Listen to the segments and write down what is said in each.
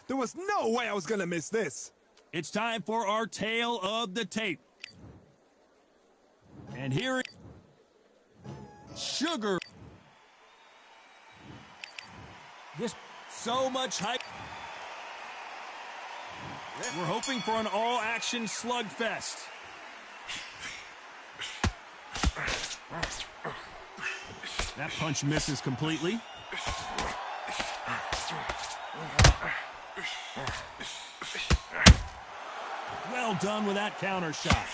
There was no way I was gonna miss this. It's time for our tale of the tape. And here is Sugar. This so much hype. We're hoping for an all-action slugfest. That punch misses completely. Well done with that counter shot.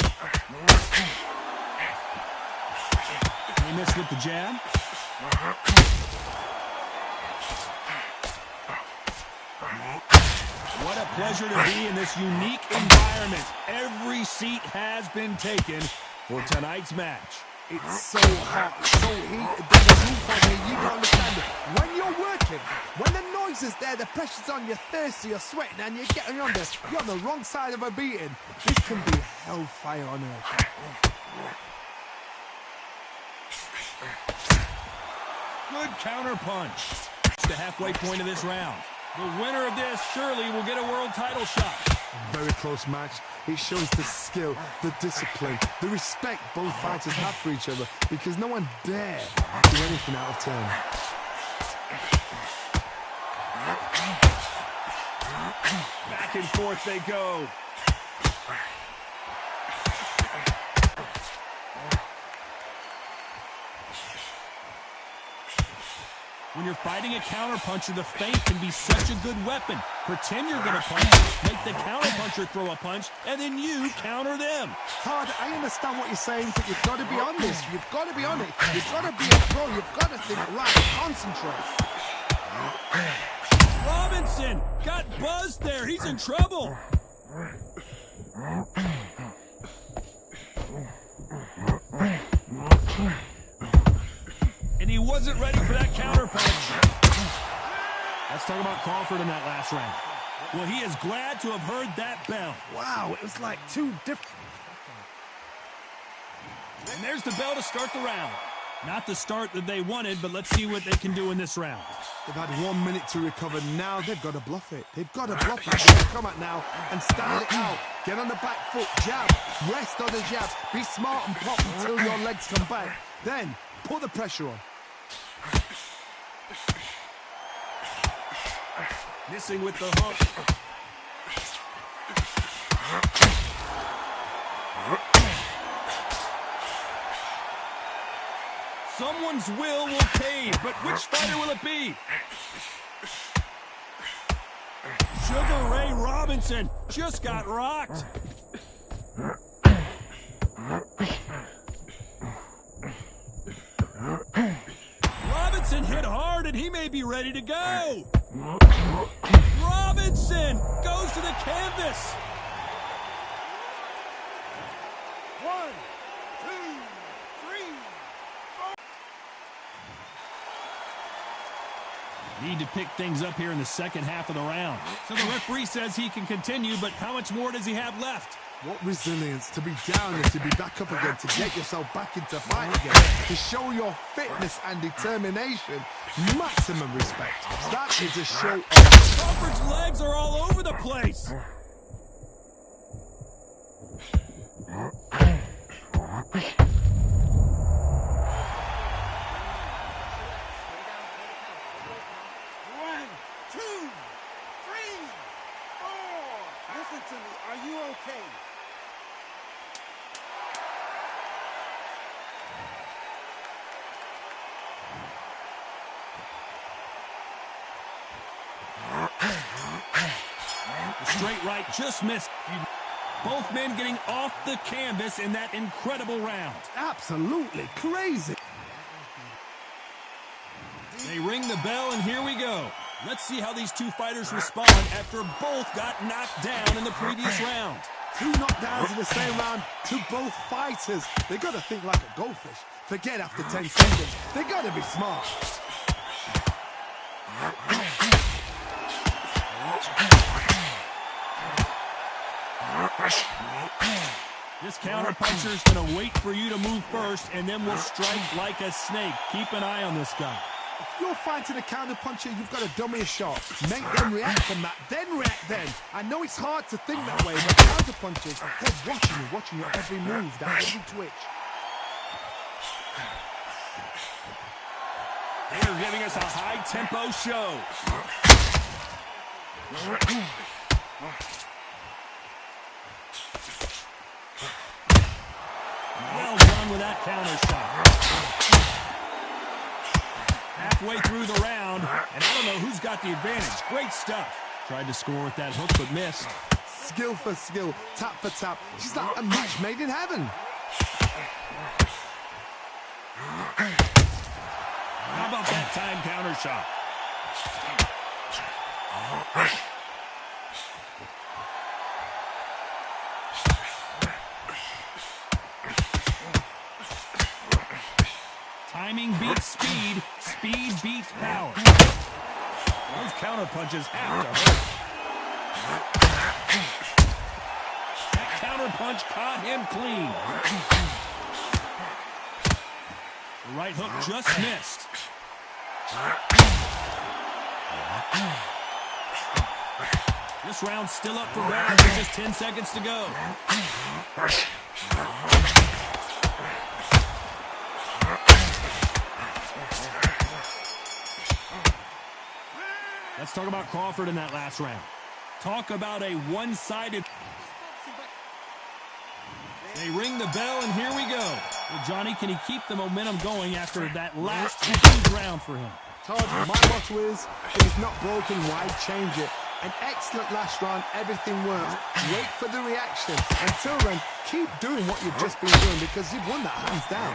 He missed with the jab. What a pleasure to be in this unique environment. Every seat has been taken for tonight's match. It's so hot, so heated, there's a roof on here, you don't understand it. When you're working, when the noise is there, the pressure's on, you're thirsty, you're sweating, and you're getting under, you're on the wrong side of a beating. This can be hellfire on earth. Good counter punch. It's the halfway point of this round. The winner of this surely will get a world title shot. Very close match. It shows the skill, the discipline, the respect both fighters have for each other, because no one dare do anything out of turn. Back and forth they go. When you're fighting a counterpuncher, the feint can be such a good weapon. Pretend you're going to punch, make the counterpuncher throw a punch, and then you counter them. Hard, I understand what you're saying, but you've got to be on this. You've got to be on it. You've got to be a pro. You've got to think right. Concentrate. Robinson got buzzed there. He's in trouble. And he wasn't ready for that counter punch. Let's talk about Crawford in that last round. Well, he is glad to have heard that bell. Wow, it was like two different... And there's the bell to start the round. Not the start that they wanted, but let's see what they can do in this round. They've had 1 minute to recover. Now they've got to bluff it. They've got to bluff it. They've got to come out now and stand it out. Get on the back foot, jab, rest on the jab. Be smart and pop until your legs come back. Then put the pressure on. Missing with the hook. Someone's will cave, but which fighter will it be? Sugar Ray Robinson just got rocked. Robinson hit hard and he may be ready to go. Robinson goes to the canvas. 1, 2, 3, 4. Need to pick things up here in the second half of the round. So the referee says he can continue, but how much more does he have left? What resilience to be down and to be back up again, to get yourself back into fight again, to show your fitness and determination. Maximum respect. That is a show of... Crawford's legs are all over the place. Listen to me. Are you okay? The straight right just missed. Both men getting off the canvas in that incredible round. Absolutely crazy. They ring the bell, and here we go. Let's see how these two fighters respond after both got knocked down in the previous round. 2 knockdowns in the same round to both fighters. They got to think like a goldfish. Forget after 10 seconds. They got to be smart. This counterpuncher is going to wait for you to move first, and then will strike like a snake. Keep an eye on this guy. You're fighting a counter puncher, you've got to dummy a shot. Make them react from that, then react then. I know it's hard to think that way, but counter punchers, they're watching your every move, that every twitch. They're giving us a high-tempo show. Well done with that counter shot. Halfway through the round, and I don't know who's got the advantage. Great stuff. Tried to score with that hook, but missed. Skill for skill, tap for tap. She's like a match made in heaven. How about that time counter shot? Timing beats speed. Speed beats power. Those counter punches have to hurt. That counter punch caught him clean. The right hook just missed. This round's still up for grabs with just 10 seconds to go. Let's talk about Crawford in that last round. Talk about a one-sided... They ring the bell, and here we go. Well, Johnny, can he keep the momentum going after that last huge round for him? Todd, my motto is, if it's not broken, why change it? An excellent last round, everything works. Wait for the reaction. Until then, keep doing what you've just been doing because you've won that hands down.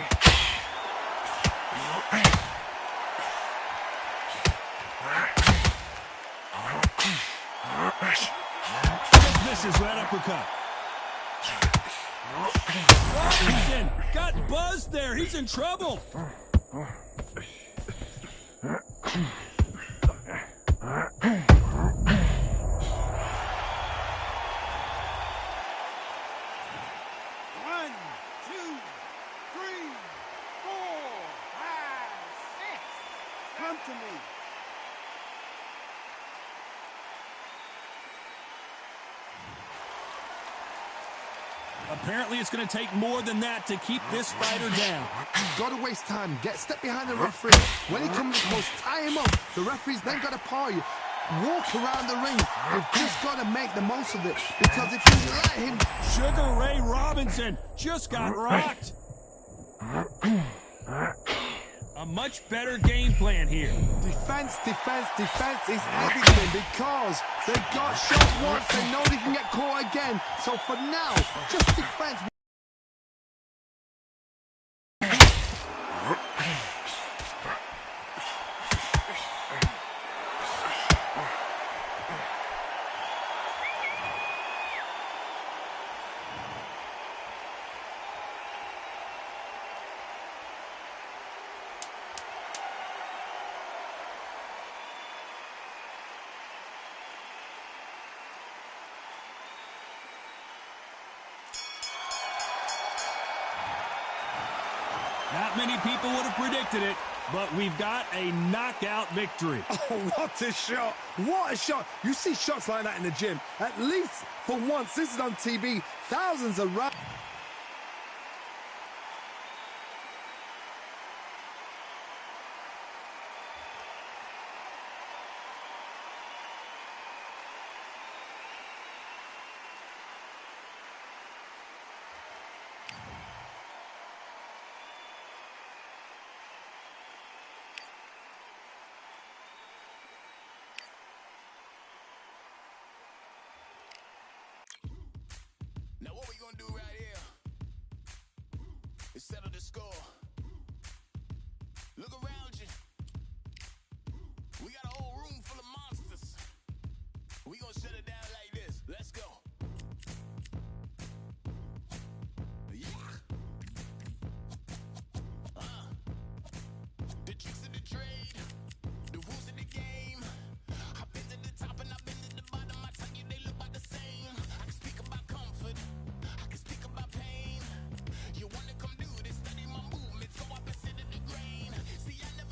Just misses that uppercut. Robinson got buzzed there. He's in trouble. Come to me. Apparently, it's going to take more than that to keep this fighter down. You've got to waste time. Get step behind the referee. When he comes close, tie him up. The referee's then got to paw you. Walk around the ring. You've just got to make the most of it. Because if you let him... Sugar Ray Robinson just got rocked. A much better game plan here. Defense, defense, defense is everything because they got shot once. They know they can get caught again. So for now, just defense. Not many people would have predicted it, but we've got a knockout victory. Oh, what a shot. What a shot. You see shots like that in the gym. At least for once, this is on TV. Thousands of rounds. Now what we gonna do right here is settle the score. Look around you. We got a whole room full of monsters. We gonna shut it down like this. Let's go. Yeah. The tricks of the trade, the rules of the game. I've been to the top and I've been to the bottom. I tell you they look about the same. I can speak about comfort. I can speak about pain. You wanna come do this? Study my movements. Go up and sit in the grain. See, I never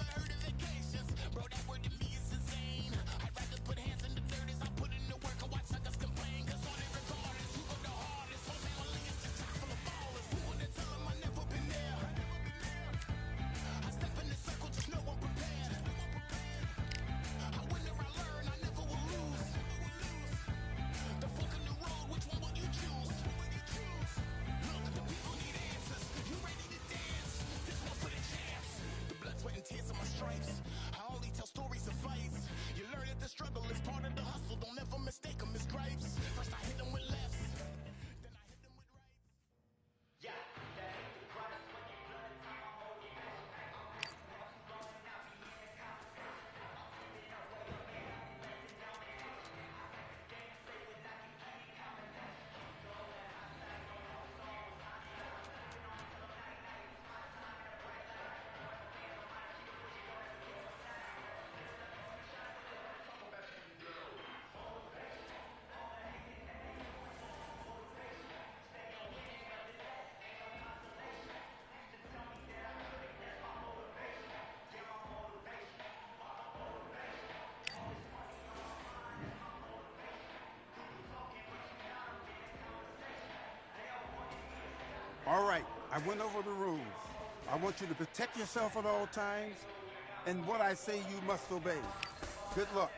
I went over the rules. I want you to protect yourself at all times, and what I say you must obey. Good luck.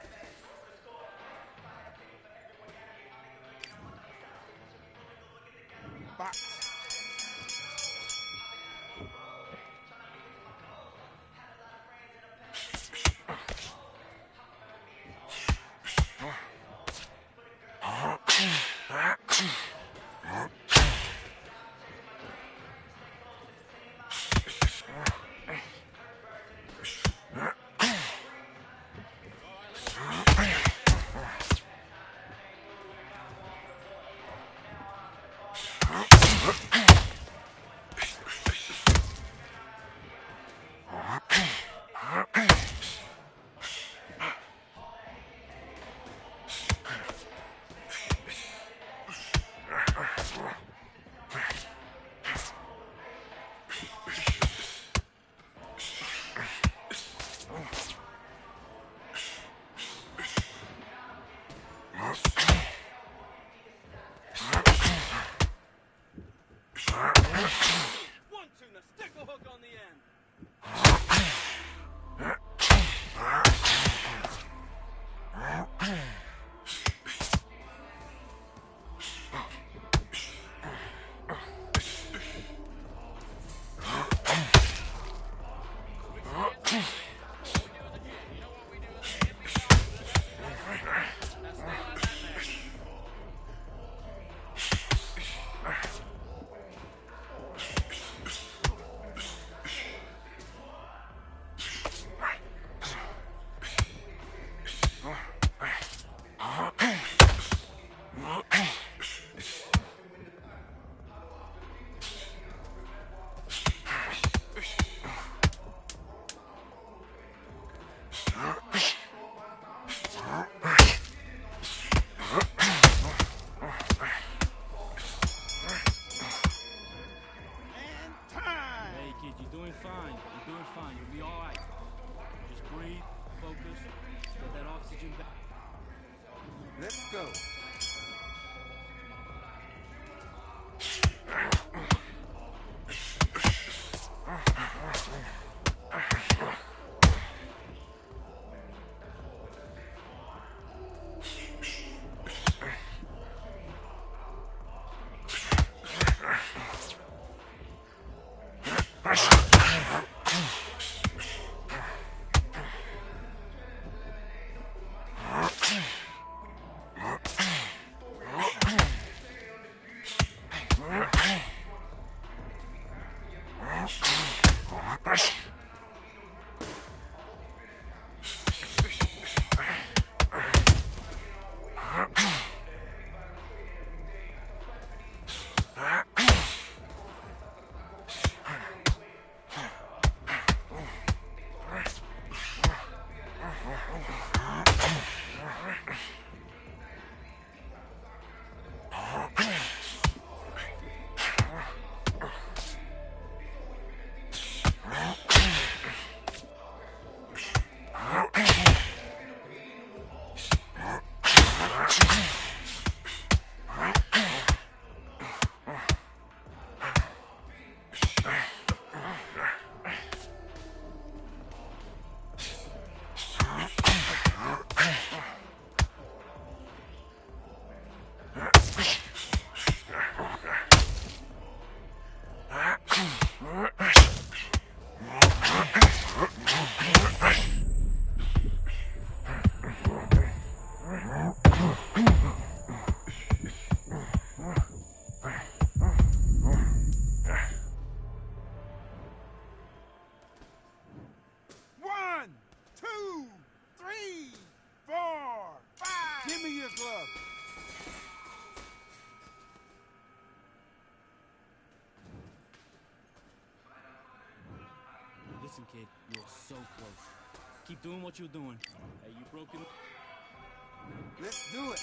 Box. Let's go. Listen, kid, you're so close. Keep doing what you're doing. Hey, you broken? Let's do it.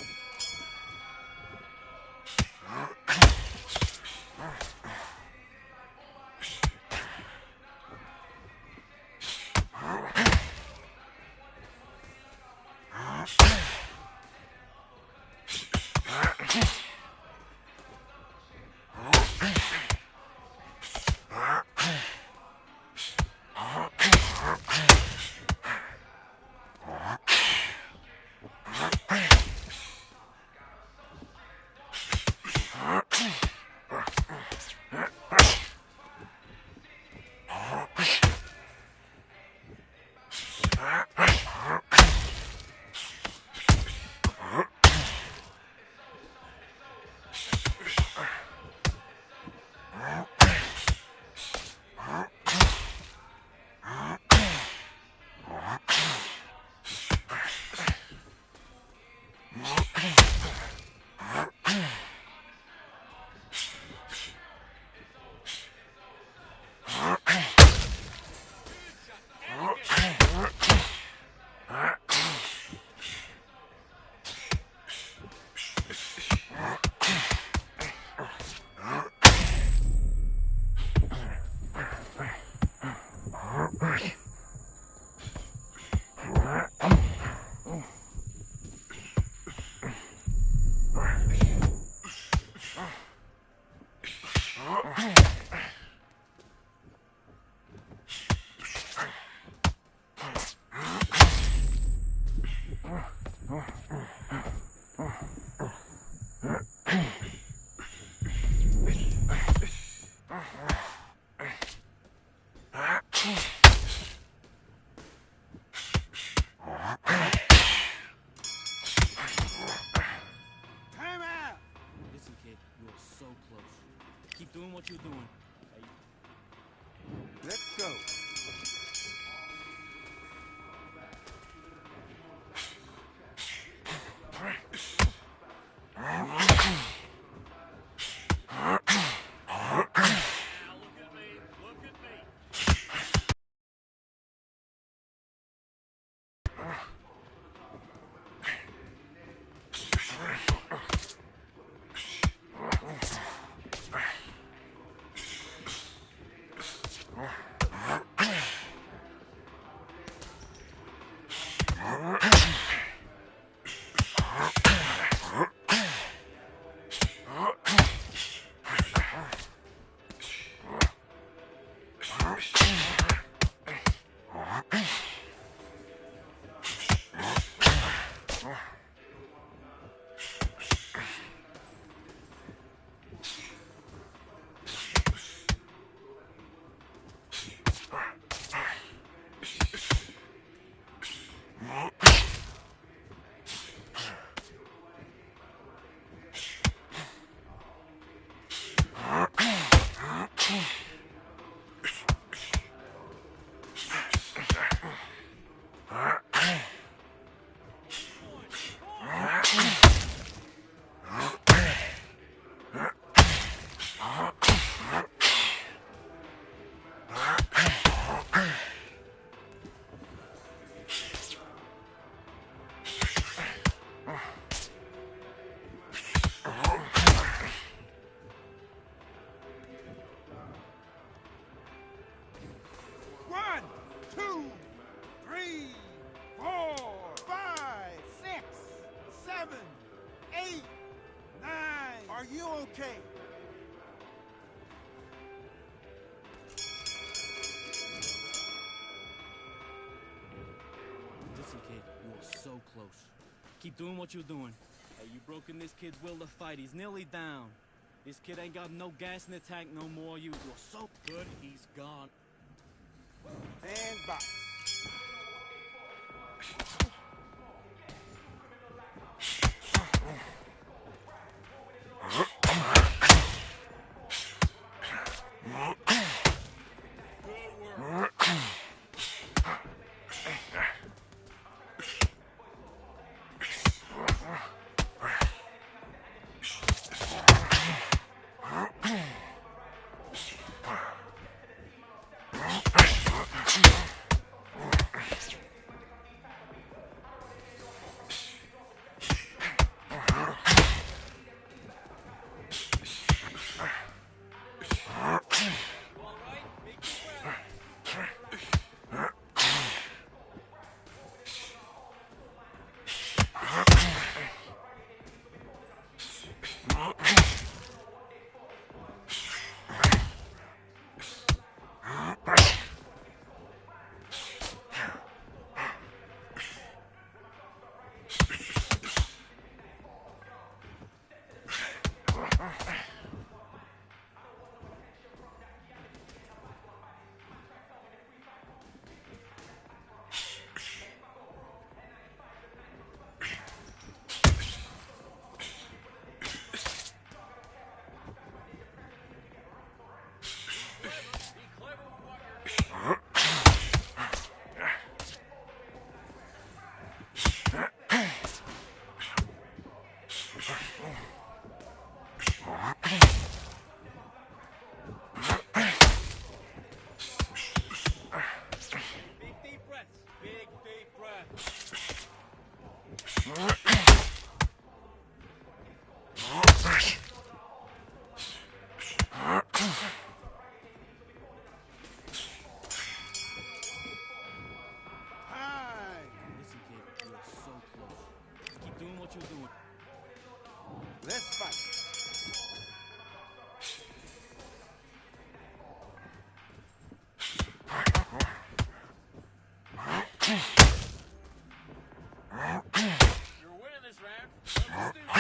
what you're doing. Hey, Let's go. One, two, three, 4, 5, 6, 7, 8, 9. Are you okay? listen, kid, you are so close. Keep doing what you're doing. Hey, you broken this kid's will to fight. He's nearly down. This kid ain't got no gas in the tank no more. You're so good, he's gone. And box. what you're doing. Let's fight. You're winning this round. Let's do it.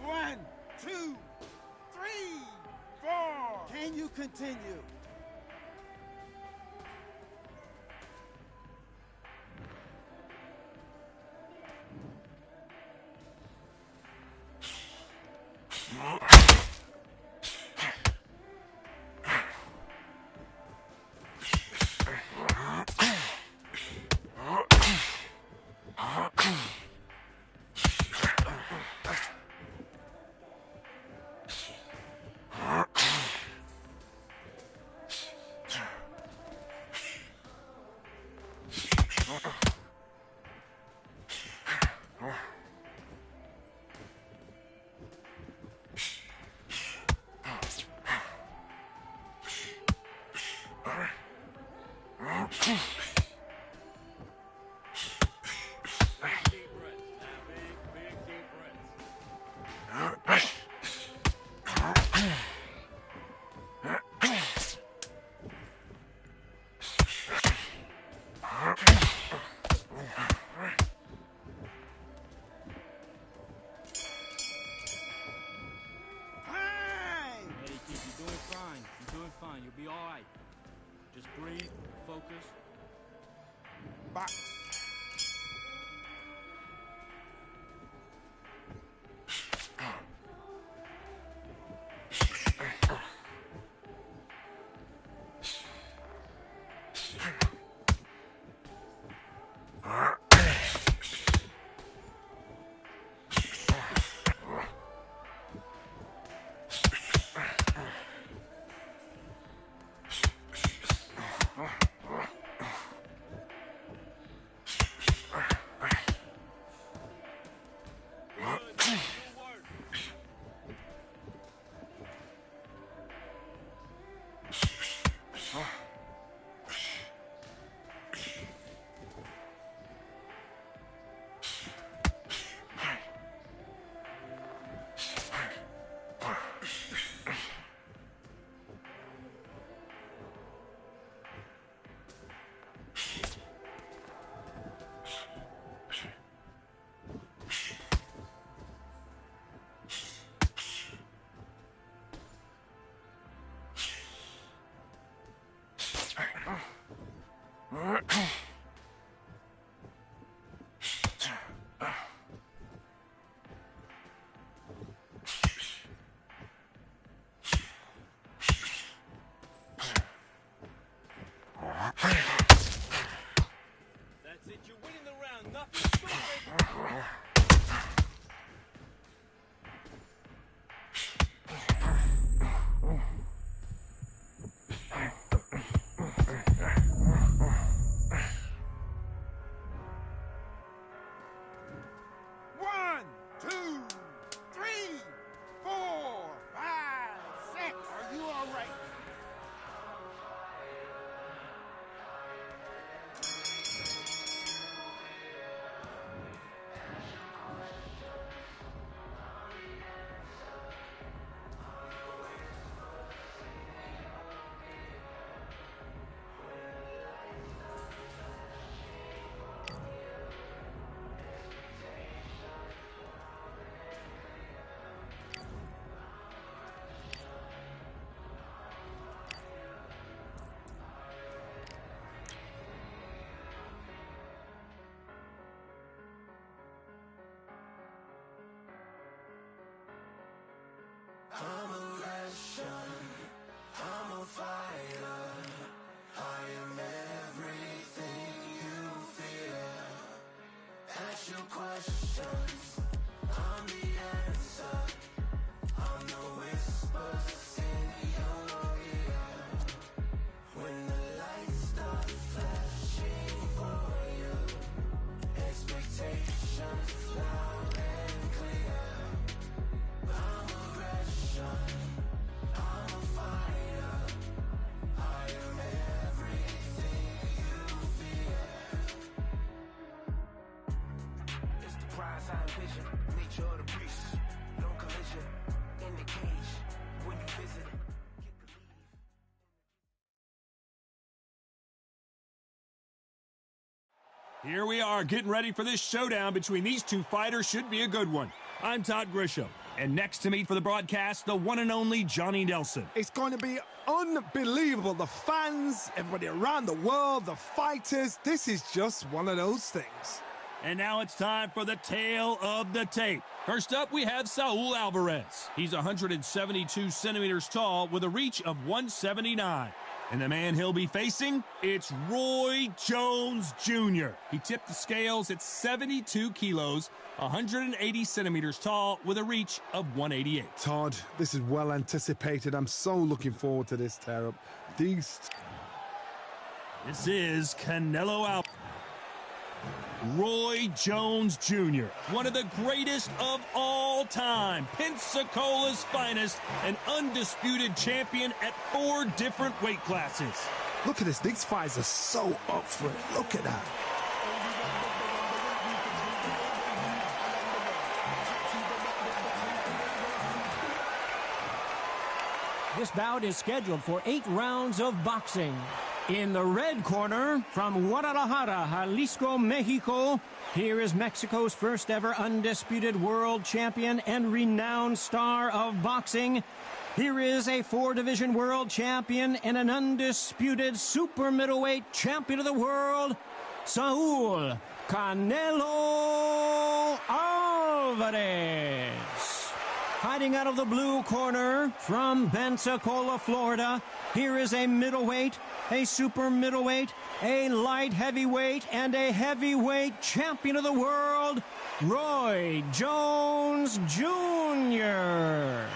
One, two, three, four. Can you continue? You'll be all right. Just breathe, focus. Box. Here we are getting ready for this showdown between these two fighters. Should be a good one. I'm Todd Grisham. And next to me for the broadcast, the one and only Johnny Nelson. It's going to be unbelievable. The fans, everybody around the world, the fighters. This is just one of those things. And now it's time for the tale of the tape. First up, we have Saul Alvarez. He's 172 centimeters tall with a reach of 179. And the man he'll be facing, it's Roy Jones Jr. He tipped the scales at 72 kilos, 180 centimeters tall with a reach of 188. Todd, this is well anticipated. I'm so looking forward to this tear-up. This is Canelo Alvarez. Roy Jones Jr., one of the greatest of all time, Pensacola's finest, an undisputed champion at 4 different weight classes. Look at this. These fighters are so up for it. Look at that. This bout is scheduled for 8 rounds of boxing. In the red corner, from Guadalajara, Jalisco, Mexico, here is Mexico's first ever undisputed world champion and renowned star of boxing. Here is a 4-division world champion and an undisputed super middleweight champion of the world, Saul Canelo Alvarez. Fighting out of the blue corner from Pensacola, Florida, here is a middleweight, a super middleweight, a light heavyweight, and a heavyweight champion of the world, Roy Jones Jr.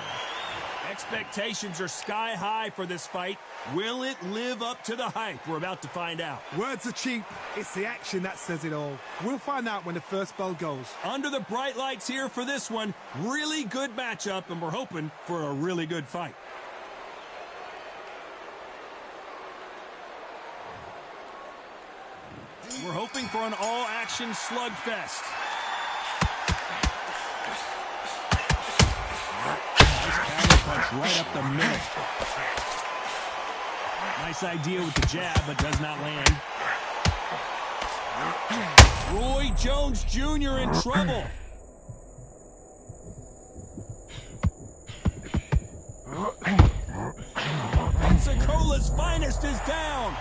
Expectations are sky high for this fight. Will it live up to the hype? We're about to find out. Words are cheap. It's the action that says it all. We'll find out when the first bell goes. Under the bright lights here for this one. Really good matchup, and we're hoping for a really good fight. We're hoping for an all-action slugfest. Punch right up the middle. Nice idea with the jab, but does not land. Roy Jones Jr. in trouble. Pensacola's finest is down.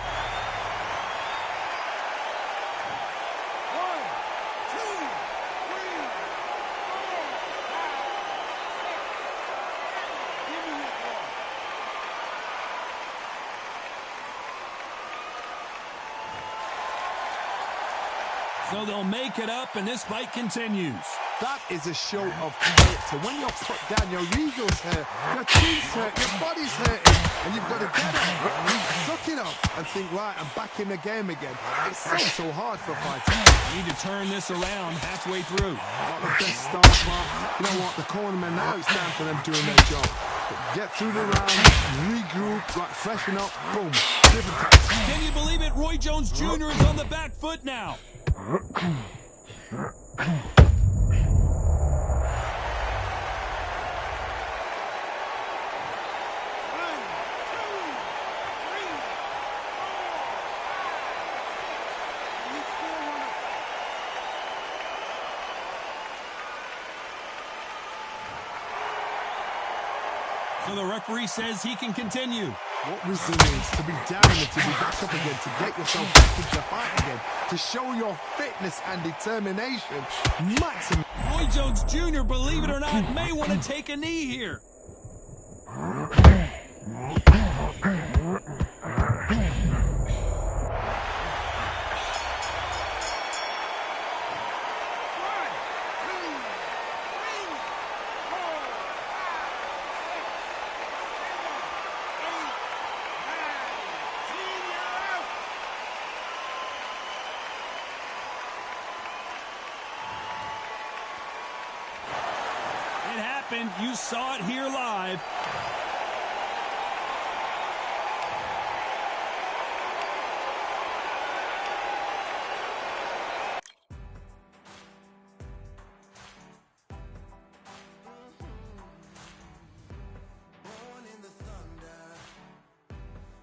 So they'll make it up, and this fight continues. That is a show of character. When you're put down, your ego's hurt, your chin's hurt, your body's hurting, and you've got to get up, suck it up, and think, right, I'm back in the game again. It's so hard for fighters. You need to turn this around halfway through. Not the best start, but you know what? The cornermen, now it's time for them doing their job. Get through the round, regroup, like freshen up, boom. Different types. Can you believe it? Roy Jones Jr. is on the back foot now. So the referee says he can continue. What wisdom is to be down and to be back up again, to get yourself back into the fight again, to show your fitness and determination. Maximum. Roy Jones Jr., believe it or not, may want to take a knee here. You saw it here live.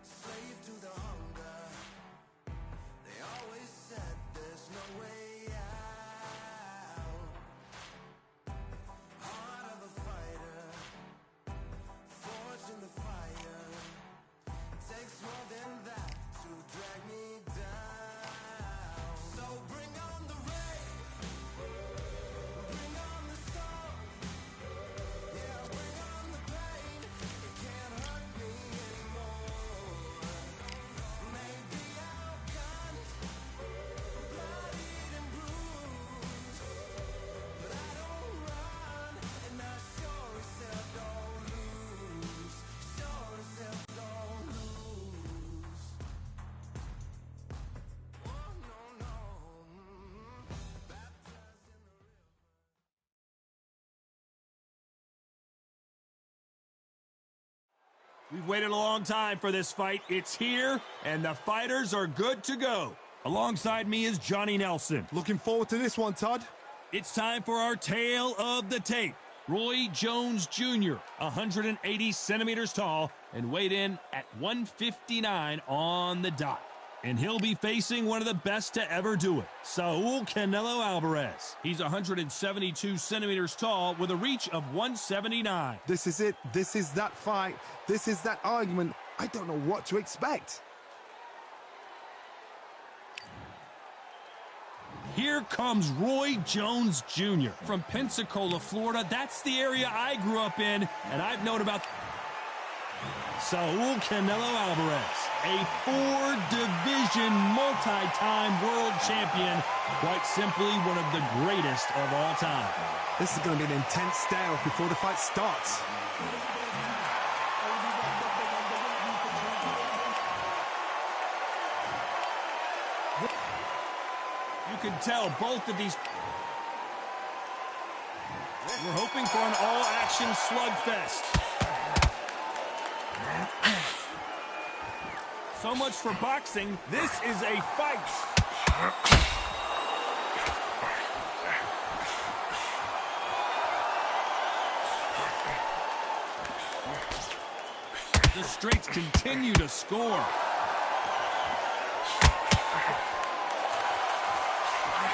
Slave to the hunger. They always said there's no We've waited a long time for this fight. It's here, and the fighters are good to go. Alongside me is Johnny Nelson. Looking forward to this one, Todd. It's time for our tale of the tape. Roy Jones Jr., 180 centimeters tall, and weighed in at 159 on the dot. And he'll be facing one of the best to ever do it, Saul Canelo Alvarez. He's 172 centimeters tall with a reach of 179. This is it. This is that fight. This is that argument. I don't know what to expect. Here comes Roy Jones Jr. from Pensacola, Florida. That's the area I grew up in, and I've known about Saul Canelo Alvarez, a four-division, multi-time world champion, quite simply one of the greatest of all time. This is going to be an intense stare before the fight starts. You can tell both of these. We're hoping for an all-action slugfest. So much for boxing. This is a fight. The straights continue to score.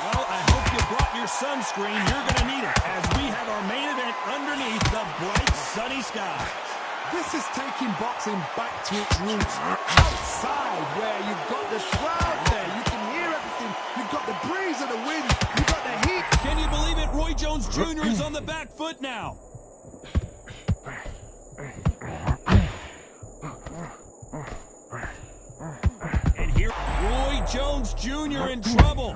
Well, I hope you brought your sunscreen. You're going to need it as we have our main event underneath the bright sunny sky. This is taking boxing back to its roots. Outside, where you've got the crowd there. You can hear everything. You've got the breeze of the wind. You've got the heat. Can you believe it? Roy Jones Jr. is on the back foot now. And here, Roy Jones Jr. in trouble.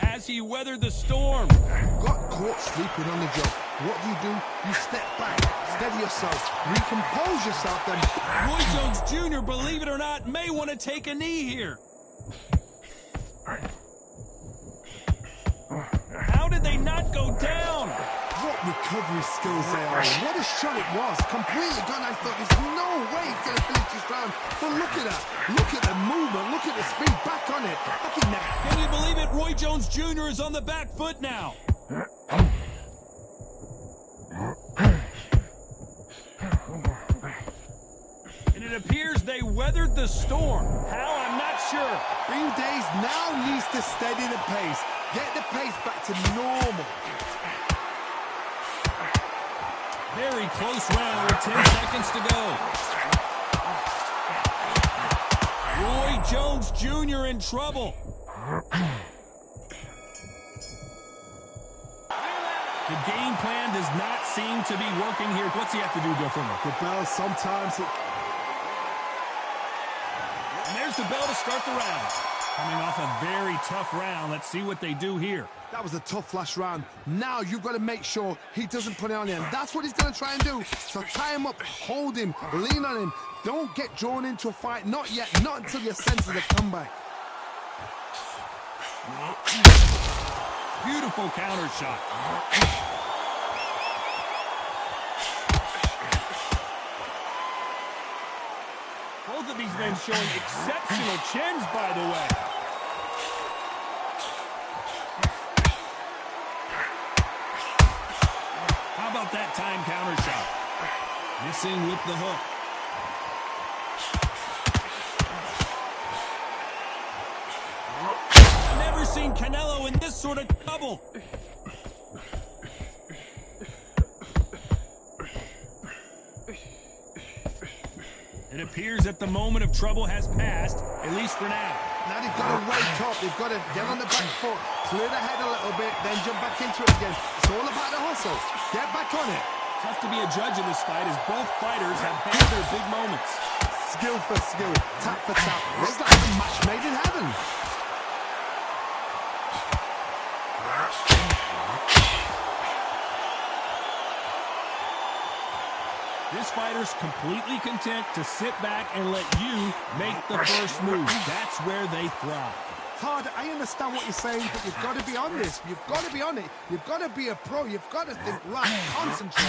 As he weathered the storm. Got caught sleeping on the job. What do? You step back, steady yourself, recompose yourself, then... Roy Jones Jr., believe it or not, may want to take a knee here. How did they not go down? What recovery skills they are. What a shot it was. Completely gone. I thought there's no way he's going to finish this round. But look at that. Look at the movement. Look at the speed. Back on it. Back in there. Can you believe it? Roy Jones Jr. is on the back foot now. And it appears they weathered the storm. How? I'm not sure. 3 days now needs to steady the pace. Get the pace back to normal. Very close round with 10 seconds to go. Roy Jones Jr. in trouble. The game plan does not seem to be working here. What's he have to do differently? The bell sometimes... And there's the bell to start the round. Coming off a very tough round. Let's see what they do here. That was a tough last round. Now you've got to make sure he doesn't put it on him. That's what he's going to try and do. So tie him up, hold him, lean on him. Don't get drawn into a fight. Not yet. Not until your senses have come back. Beautiful counter shot. Both of these men showing exceptional chins, by the way. How about that time counter shot? Missing with the hook. Never seen Canelo in this sort of trouble. It appears that the moment of trouble has passed, at least for now. Now they've got to wake up. They've got to get on the back foot, clear the head a little bit, then jump back into it again. It's all about the hustle. Get back on it. Tough to be a judge in this fight as both fighters have had their big moments. Skill for skill, tap for tap. It's like a match made in heaven. This fighter's completely content to sit back and let you make the first move. That's where they thrive. Todd, I understand what you're saying, but you've got to be on this. You've got to be on it. You've got to be a pro. You've got to think right, concentrate.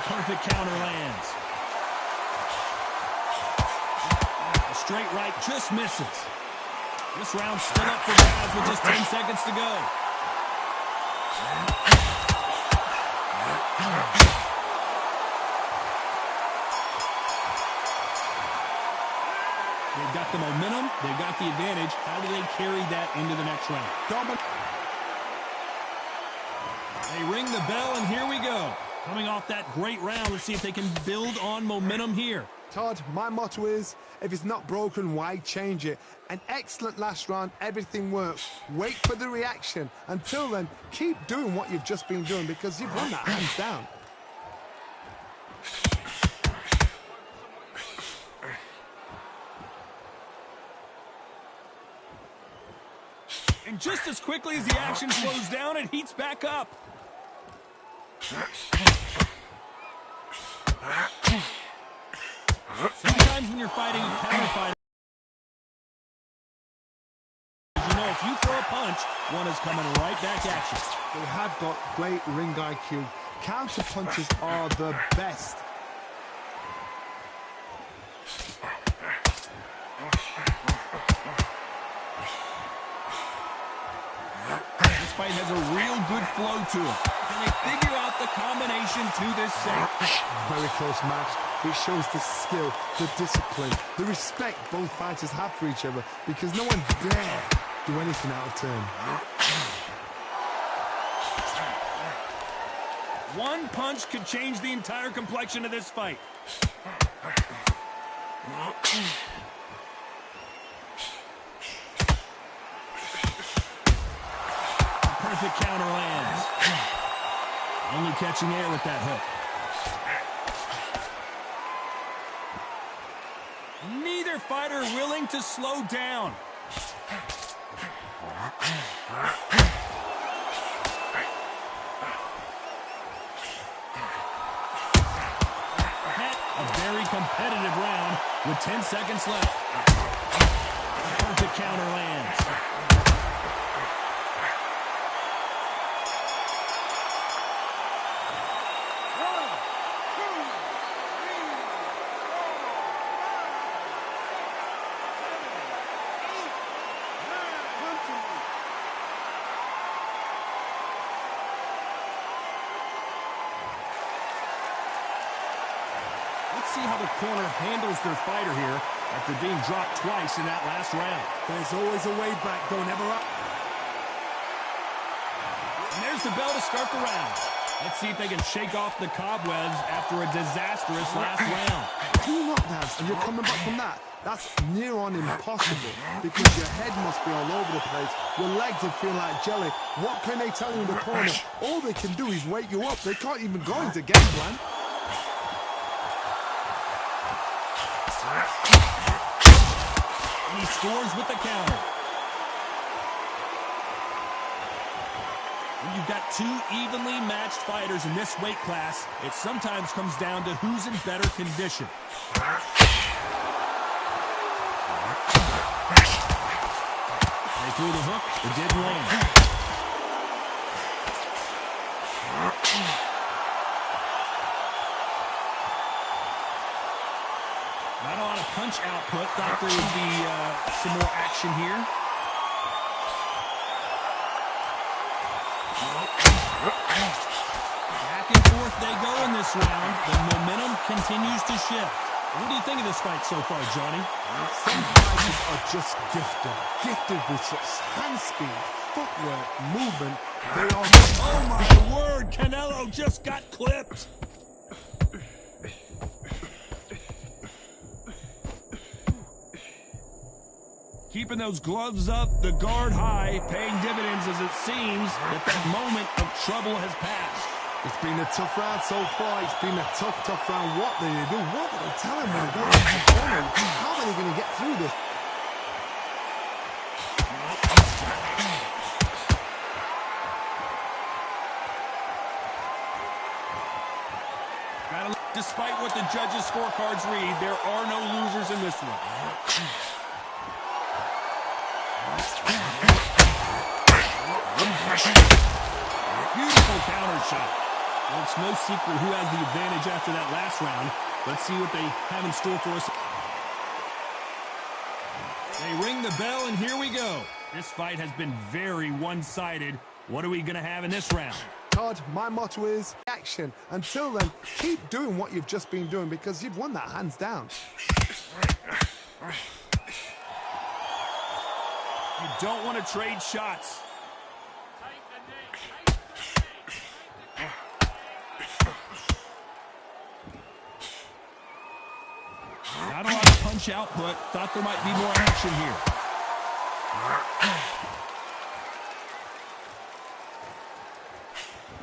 Perfect counter lands. A straight right just misses. This round's still up for grabs with just 10 seconds to go. They've got the momentum. They've got the advantage. How do they carry that into the next round? They ring the bell, and here we go. Coming off that great round, let's see if they can build on momentum here. Todd, my motto is, if it's not broken, why change it? An excellent last round, everything works. Wait for the reaction. Until then, keep doing what you've just been doing because you've won that hands down. And just as quickly as the action slows down, it heats back up. Sometimes when you're fighting a counter fighter, you know if you throw a punch, one is coming right back at you. They have got great ring IQ. Counter punches are the best. This fight has a real good flow to it. Can they figure out the combination to this set? Very close match. It shows the skill, the discipline, the respect both fighters have for each other because no one dare do anything out of turn. One punch could change the entire complexion of this fight. Perfect counter lands. Only catching air with that hook. Neither fighter willing to slow down. A very competitive round with 10 seconds left. Perfect counter lands. Let's see how the corner handles their fighter here after being dropped twice in that last round. There's always a way back, don't ever up. And there's the bell to start the round. Let's see if they can shake off the cobwebs after a disastrous last round. Two knockdowns and you're coming back from that. That's near on impossible because your head must be all over the place. Your legs will feel like jelly. What can they tell you in the corner? All they can do is wake you up. They can't even go into game plan. And he scores with the counter. When you've got two evenly matched fighters in this weight class, it sometimes comes down to who's in better condition. They threw the hook, it didn't land. Not a lot of punch output. Thought there would be some more action here. Back and forth they go in this round. The momentum continues to shift. What do you think of this fight so far, Johnny? Some fighters are just gifted. Gifted with such hand speed, footwork, movement. They are... Oh my word! Canelo just got clipped! Keeping those gloves up, the guard high, paying dividends as it seems that that moment of trouble has passed. It's been a tough round so far. It's been a tough round. What do they do? What do they tell him when they go into the corner? How are they going to get through this? Despite what the judges' scorecards read, there are no losers in this one. Beautiful counter shot. Well, it's no secret who has the advantage after that last round. Let's see what they have in store for us. They ring the bell, and here we go. This fight has been very one-sided. What are we going to have in this round? Todd, my motto is action. Until then, keep doing what you've just been doing because you've won that hands down. You don't want to trade shots. Not a lot of punch output. Thought there might be more action here.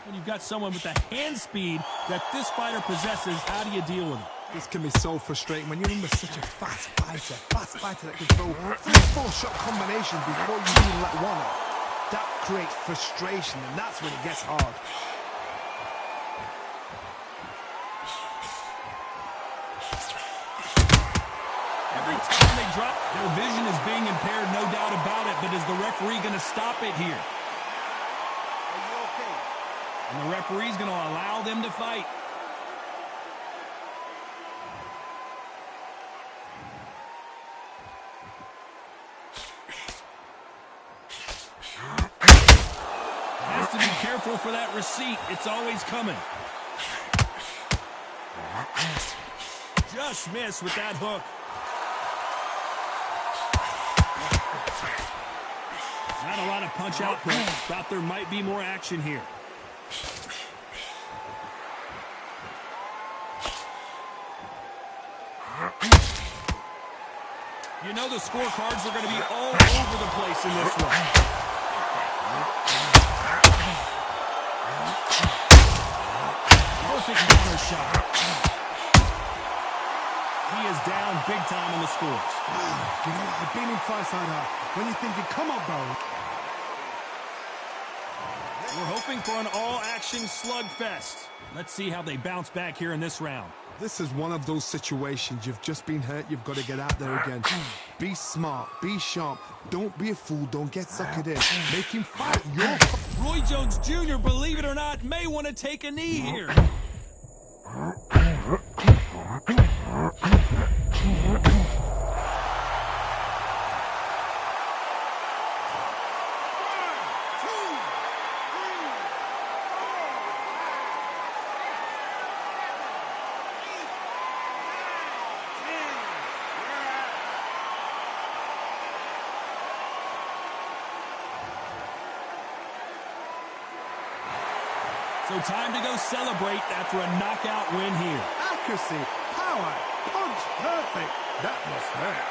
When you've got someone with the hand speed that this fighter possesses, how do you deal with it? This can be so frustrating when you're in with such a fast fighter that can throw 3-4 shot combinations before you even let one out. That creates frustration, and that's when it gets hard. Every time they drop, their vision is being impaired, no doubt about it, but is the referee going to stop it here? Are you okay? And the referee's going to allow them to fight. Has to be careful for that receipt. It's always coming. Just missed with that hook. Not a lot of punch output. Thought there might be more action here. You know the scorecards are going to be all over the place in this one. Perfect counter shot. He is down big time on the scores. You know, I've been in fights like that. When you're thinking, come on, bro. We're hoping for an all-action slugfest. Let's see how they bounce back here in this round. This is one of those situations. You've just been hurt. You've got to get out there again. Be smart. Be sharp. Don't be a fool. Don't get suckered in. Make him fight your fight. Roy Jones Jr., believe it or not, may want to take a knee here. So time to go celebrate after a knockout win here. Accuracy, power, punch, perfect. That must hurt.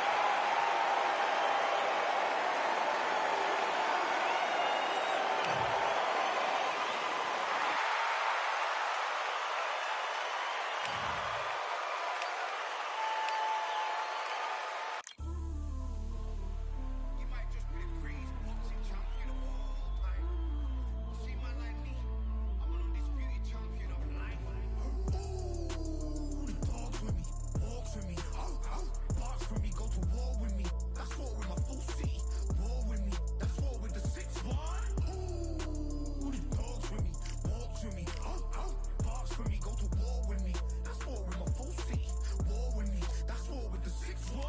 You might just be the greatest boxing champion of all time. See my like me, I'm an undisputed champion of life. Ooh, the dogs with me, walks with me, barks for me, go to war with me. That's war with my full city. War with me, that's war with the 6-1. Ooh, the dogs with me, walks with me, barks for me, go to war with me. That's war with my full city. War with me, that's war with the 6-1.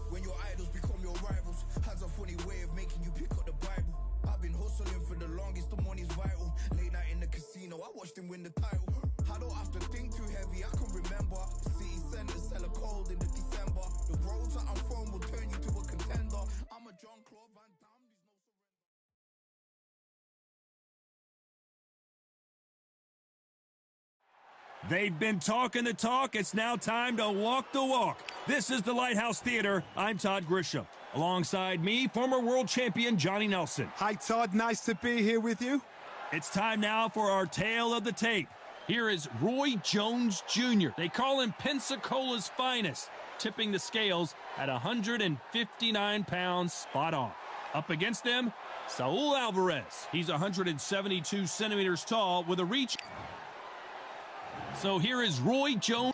When your idols become your rivals, has a funny way of making you pick up the Bible. I've been hustling for the longest, the money's vital. Late night in the casino, I watched him win the title. I don't have to think too heavy, I can remember. City centers hella cold in the December. The roads that I'm from will turn you to a contender. I'm a John Claude Van Damme, there's no surrender. They've been talking the talk. It's now time to walk the walk. This is the Lighthouse Theater. I'm Todd Grisham. Alongside me, former world champion Johnny Nelson. Hi, Todd. Nice to be here with you. It's time now for our tale of the tape. Here is Roy Jones Jr. They call him Pensacola's finest, tipping the scales at 159 pounds spot on. Up against them, Saul Alvarez. He's 172 centimeters tall with a reach. So here is Roy Jones.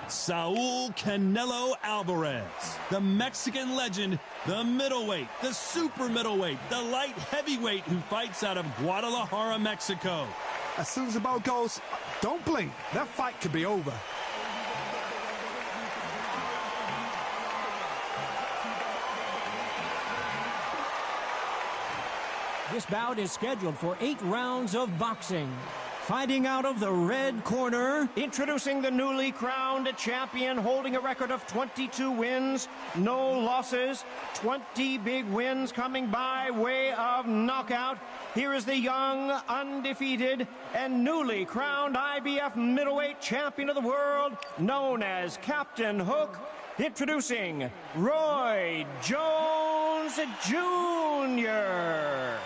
Saul Canelo Alvarez, the Mexican legend, the middleweight, the super middleweight, the light heavyweight who fights out of Guadalajara, Mexico. As soon as the bell goes, don't blink. That fight could be over. This bout is scheduled for 8 rounds of boxing. Fighting out of the red corner, introducing the newly crowned champion, holding a record of 22 wins, no losses, 20 big wins coming by way of knockout. Here is the young, undefeated, and newly crowned IBF middleweight champion of the world, known as Captain Hook, introducing Roy Jones Jr.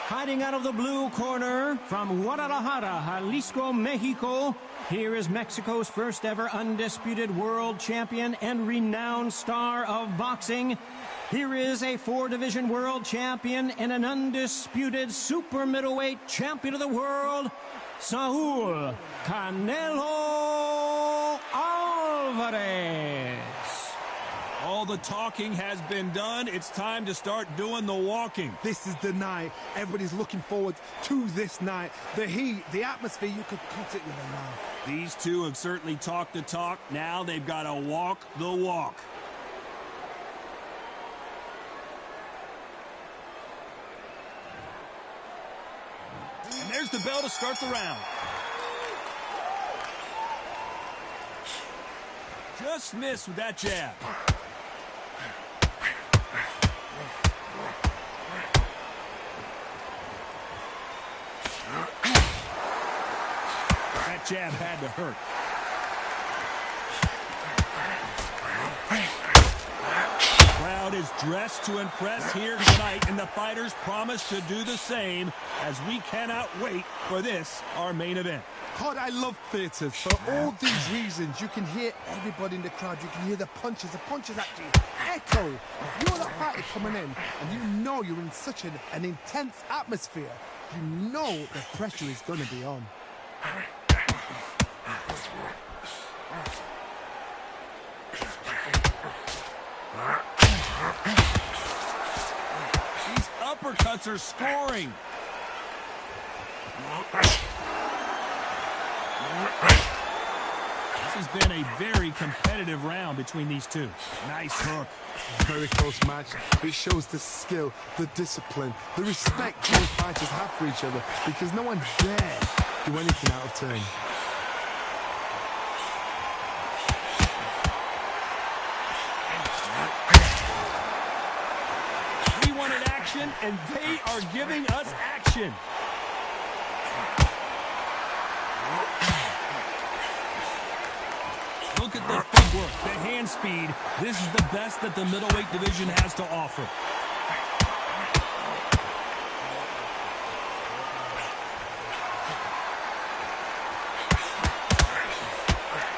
Fighting out of the blue corner from Guadalajara, Jalisco, Mexico, here is Mexico's first ever undisputed world champion and renowned star of boxing. Here is a 4-division world champion and an undisputed super middleweight champion of the world, Saul Canelo Alvarez. All the talking has been done. It's time to start doing the walking. This is the night. Everybody's looking forward to this night. The heat, the atmosphere, you could cut it with a knife. These two have certainly talked the talk. Now they've got to walk the walk. And there's the bell to start the round. Just missed with that jab. That jab had to hurt. The crowd is dressed to impress here tonight, and the fighters promise to do the same, as we cannot wait for this, our main event. God, I love theatres. For all these reasons, you can hear everybody in the crowd. You can hear the punches. The punches actually echo. You're the fighter coming in, and you know you're in such an intense atmosphere. You know the pressure is going to be on. These uppercuts are scoring. This has been a very competitive round between these two. Nice hook. Very close match. It shows the skill, the discipline, the respect both fighters have for each other, because no one dare do anything out of turn. We wanted action, and they are giving us action. Look at the footwork, the hand speed. This is the best that the middleweight division has to offer.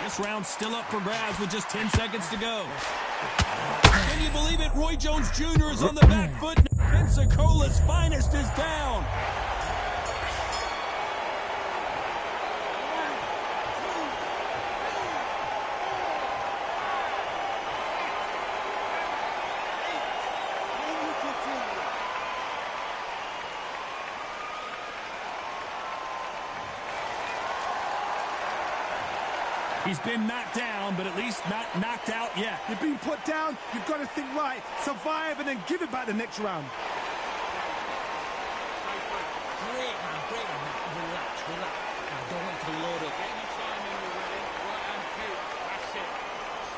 This round's still up for grabs with just 10 seconds to go. Can you believe it? Roy Jones Jr. is on the back foot. Pensacola's finest is down. He's been knocked down, but at least not knocked out yet. You've been put down, you've got to think right, survive, and then give it back the next round. Great, man, great, man. Relax, relax. I don't want to load up. Anytime when you're ready, right hand kick, that's it.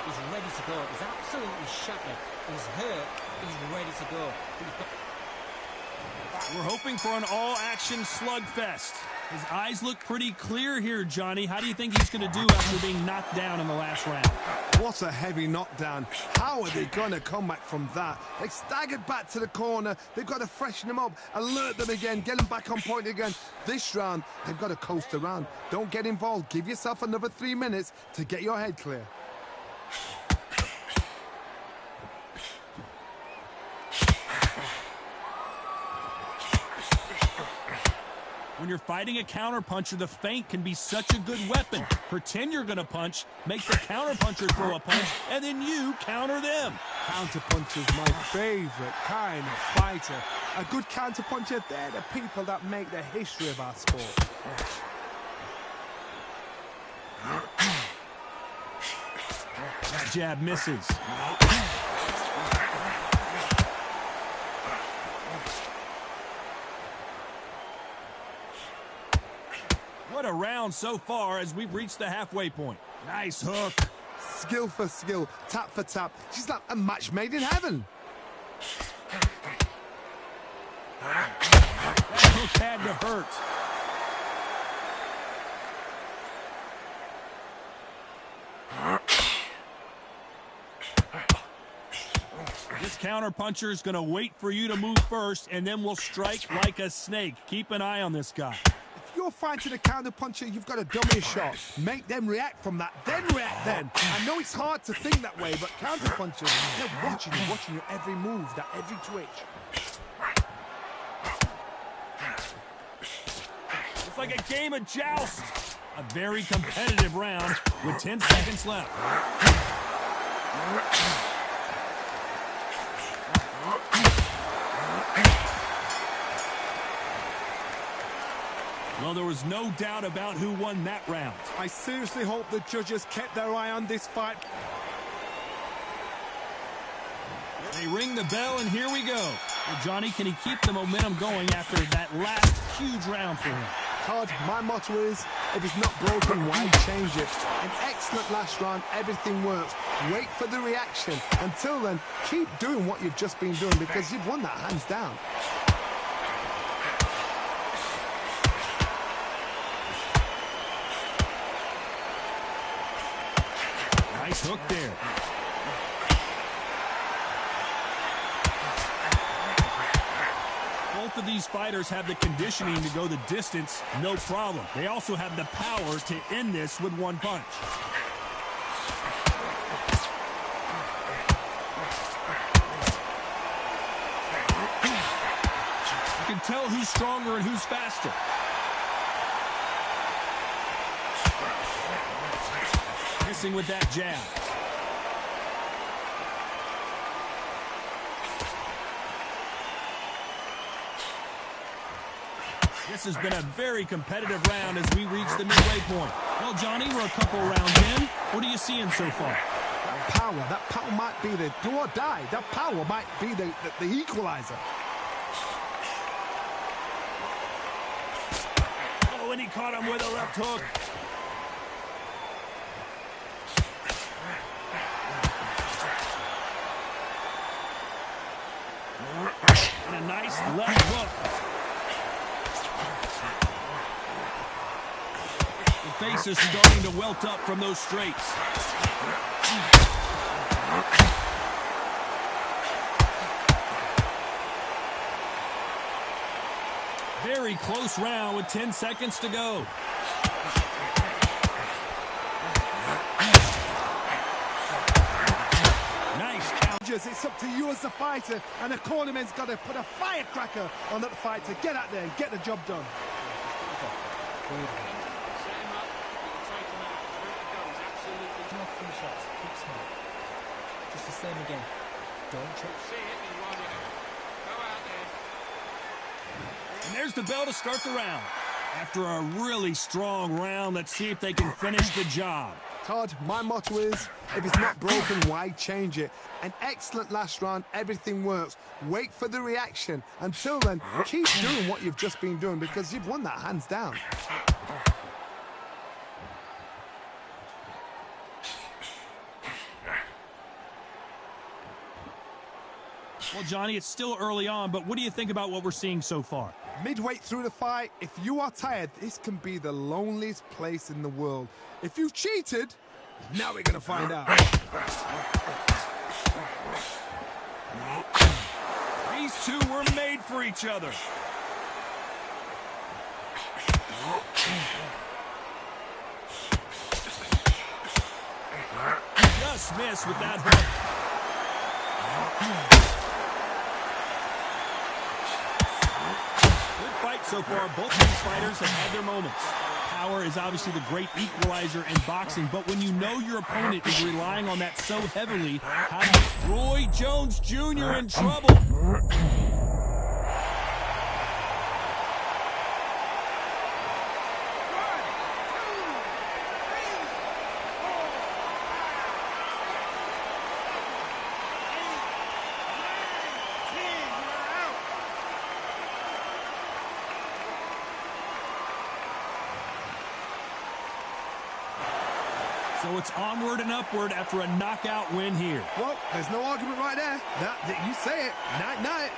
He's ready to go. He's absolutely shattered. He's hurt. He's ready to go. We're hoping for an all-action slugfest. His eyes look pretty clear here, Johnny. How do you think he's going to do after being knocked down in the last round? What a heavy knockdown. How are they going to come back from that? They staggered back to the corner. They've got to freshen them up, alert them again, get them back on point again. This round, they've got to coast around. Don't get involved. Give yourself another 3 minutes to get your head clear. When you're fighting a counterpuncher, the feint can be such a good weapon. Pretend you're going to punch, make the counterpuncher throw a punch, and then you counter them. Counterpuncher's my favorite kind of fighter. A good counterpuncher, they're the people that make the history of our sport. That jab misses. What a round so far as we've reached the halfway point. Nice hook. Skill for skill, tap for tap. She's like a match made in heaven. That hook had to hurt. This counterpuncher is going to wait for you to move first, and then will strike like a snake. Keep an eye on this guy. If you're fighting a counterpuncher, you've got to dummy a shot. Make them react from that, then react then. I know it's hard to think that way, but counterpunchers, they're watching your every move, that every twitch. It's like a game of joust. A very competitive round with 10 seconds left. Well, there was no doubt about who won that round. I seriously hope the judges kept their eye on this fight. They ring the bell, and here we go. Well, Johnny, can he keep the momentum going after that last huge round for him? Todd, my motto is, if it's not broken, why change it? An excellent last round, everything works. Wait for the reaction. Until then, keep doing what you've just been doing because you've won that hands down. Nice hook there. Both of these fighters have the conditioning to go the distance, no problem. They also have the power to end this with one punch. You can tell who's stronger and who's faster. Missing with that jab. This has been a very competitive round as we reach the midway point. Well, Johnny, we're a couple rounds in. What are you seeing so far? That power might be the do or die. That power might be the equalizer. Oh, and he caught him with a left hook. And a nice left hook. The face is starting to welt up from those straights. Very close round with 10 seconds to go. Nice count. It's up to you as the fighter, and the cornerman's got to put a firecracker on that fighter. Get out there and get the job done. Just the same again. Don't check. And there's the bell to start the round. After a really strong round, let's see if they can finish the job. Todd, my motto is, if it's not broken, why change it? An excellent last round, everything works. Wait for the reaction. Until then, keep doing what you've just been doing because you've won that hands down. Well, Johnny, it's still early on, but what do you think about what we're seeing so far? Midway through the fight, if you are tired, this can be the loneliest place in the world. If you've cheated, now we're going to find out. These two were made for each other. Just missed with that hook. Good fight so far, both of these fighters have had their moments. Power is obviously the great equalizer in boxing, but when you know your opponent is relying on that so heavily, how does Roy Jones Jr. in trouble? So it's onward and upward after a knockout win here. Well, there's no argument right there. That you say it. Night-night.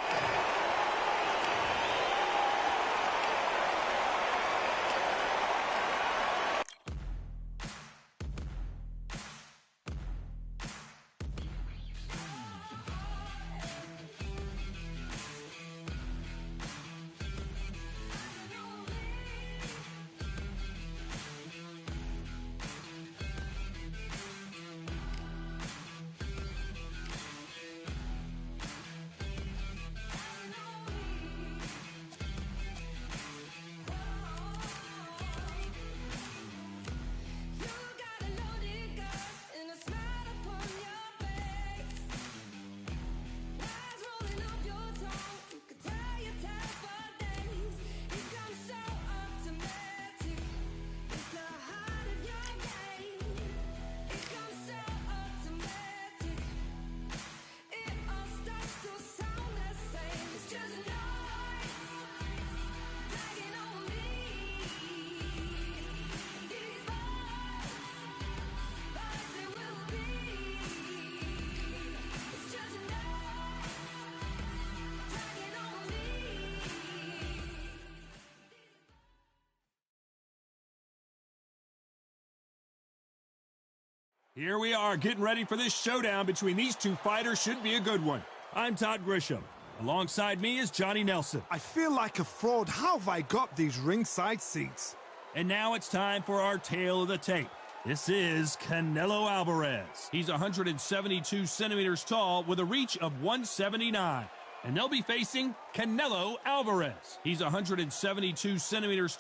Here we are getting ready for this showdown between these two fighters. Should be a good one. I'm Todd Grisham. Alongside me is Johnny Nelson. I feel like a fraud. How have I got these ringside seats? And now it's time for our tale of the tape. This is Canelo Alvarez. He's 172 centimeters tall with a reach of 179. And they'll be facing Canelo Alvarez. He's 172 centimeters.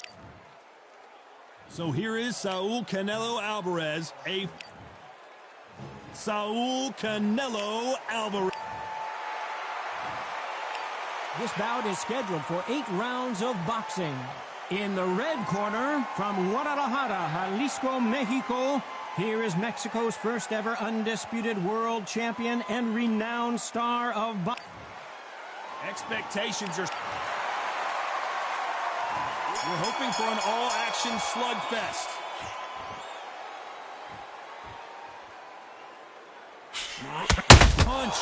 So here is Saul Canelo Alvarez, Saul Canelo Alvarez. This bout is scheduled for 8 rounds of boxing. In the red corner, from Guadalajara, Jalisco, Mexico, here is Mexico's first ever undisputed world champion and renowned star of boxing. Expectations are... We're hoping for an all-action slugfest. Punch.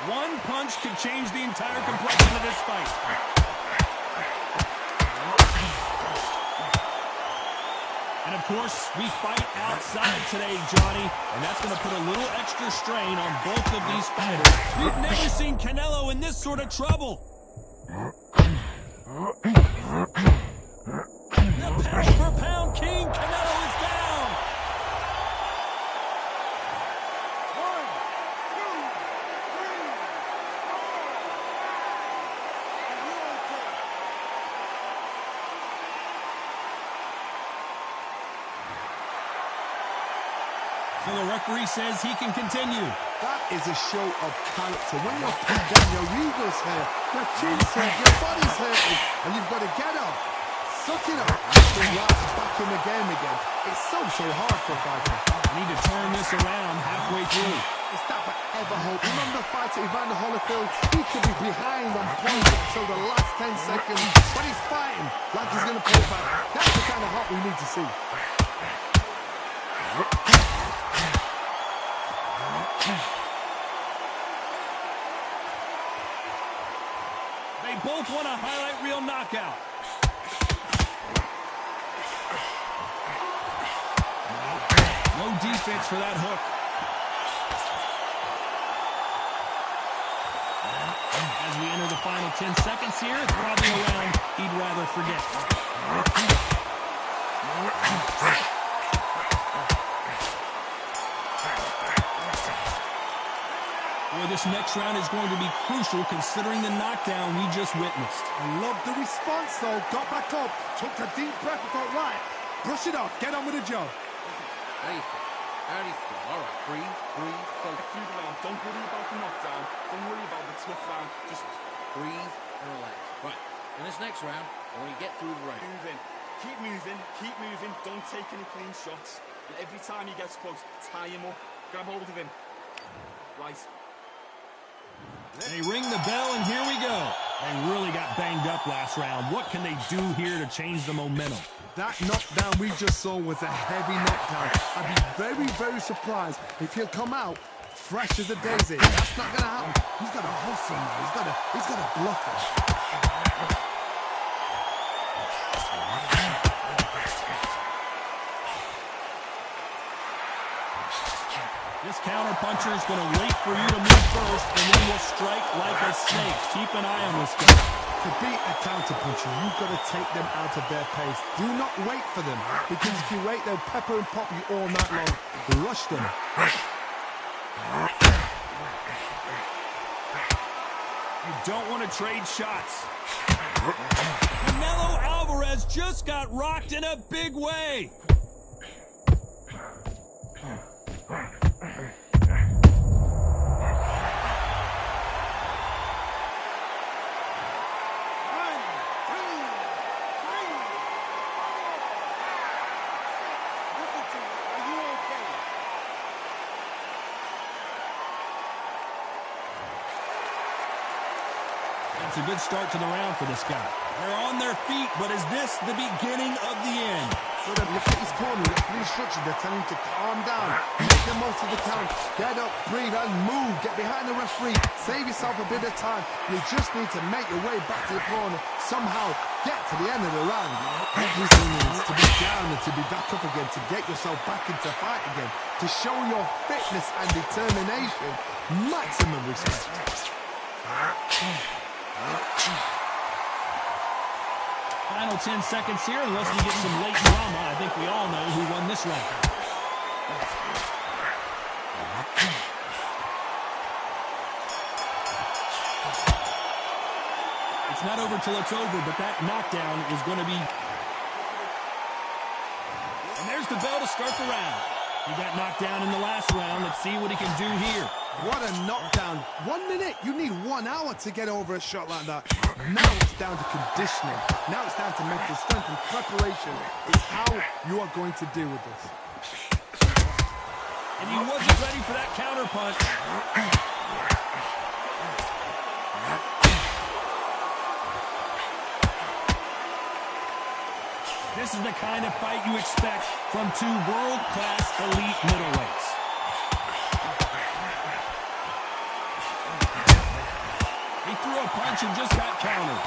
One punch could change the entire complexion of this fight. And of course, we fight outside today, Johnny, and that's going to put a little extra strain on both of these fighters. We've never seen Canelo in this sort of trouble. The pound-for-pound king, Canelo, is down. 1, 2, 3, 4. So the referee says he can continue. That is a show of character. When you're put down, your ego's hurt, your chin's hurt, your body's hurting, and you've got to get up, suck it up, and bring right back in the game again. It's so hard for a fighter. Need to turn this around halfway through. Is that ever hope? Remember the fight at Evander Holyfield? He could be behind on points until the last 10 seconds, but he's fighting like he's going to pull back. That's the kind of heart we need to see. They both want a highlight reel knockout. No defense for that hook. As we enter the final 10 seconds here, it's probably a round he'd rather forget. Boy, this next round is going to be crucial considering the knockdown we just witnessed. I love the response, though. Got back up, took a deep breath and thought, right, brush it off, get on with the job. How do you feel? How do you feel? All right, breathe, focus. Through the round. Don't worry about the knockdown. Don't worry about the tough round. Just Breathe and relax. Right, in this next round, I want you to get through the round. move in. Keep moving. Keep moving. Don't take any clean shots. And every time he gets close, tie him up. Grab hold of him. Right. They ring the bell, and here we go. They really got banged up last round. What can they do here to change the momentum? That knockdown we just saw was a heavy knockdown. I'd be very, very surprised if he'll come out fresh as a daisy. That's not going to happen. He's got to hustle now. He's got to bluff it. This counter-puncher is going to wait for you to move first, and then will strike like a snake. Keep an eye on this guy. To beat a counter-puncher, you've got to take them out of their pace. Do not wait for them, because if you wait, they'll pepper and pop you all night long. Rush them. You don't want to trade shots. Canelo Alvarez just got rocked in a big way. It's a good start to the round for this guy. They're on their feet, but is this the beginning of the end? So then look at his corner, look at the instructions. They're telling him to calm down, make the most of the count, get up, breathe, and move. Get behind the referee, save yourself a bit of time. You just need to make your way back to the corner. Somehow get to the end of the round. Everything is to be down and to be back up again, to get yourself back into fight again, to show your fitness and determination. Maximum respect. Final 10 seconds here, unless we get some late drama. I think we all know who won this round. It's not over till it's over, but that knockdown is going to be... And there's the bell to start the round. He got knocked down in the last round. Let's see what he can do here. What a knockdown. 1 minute. You need 1 hour to get over a shot like that. Now it's down to conditioning. Now it's down to mental strength and preparation. It's how you are going to deal with this. And he wasn't ready for that counter punch. This is the kind of fight you expect from two world-class elite middleweights. He threw a punch and just got countered.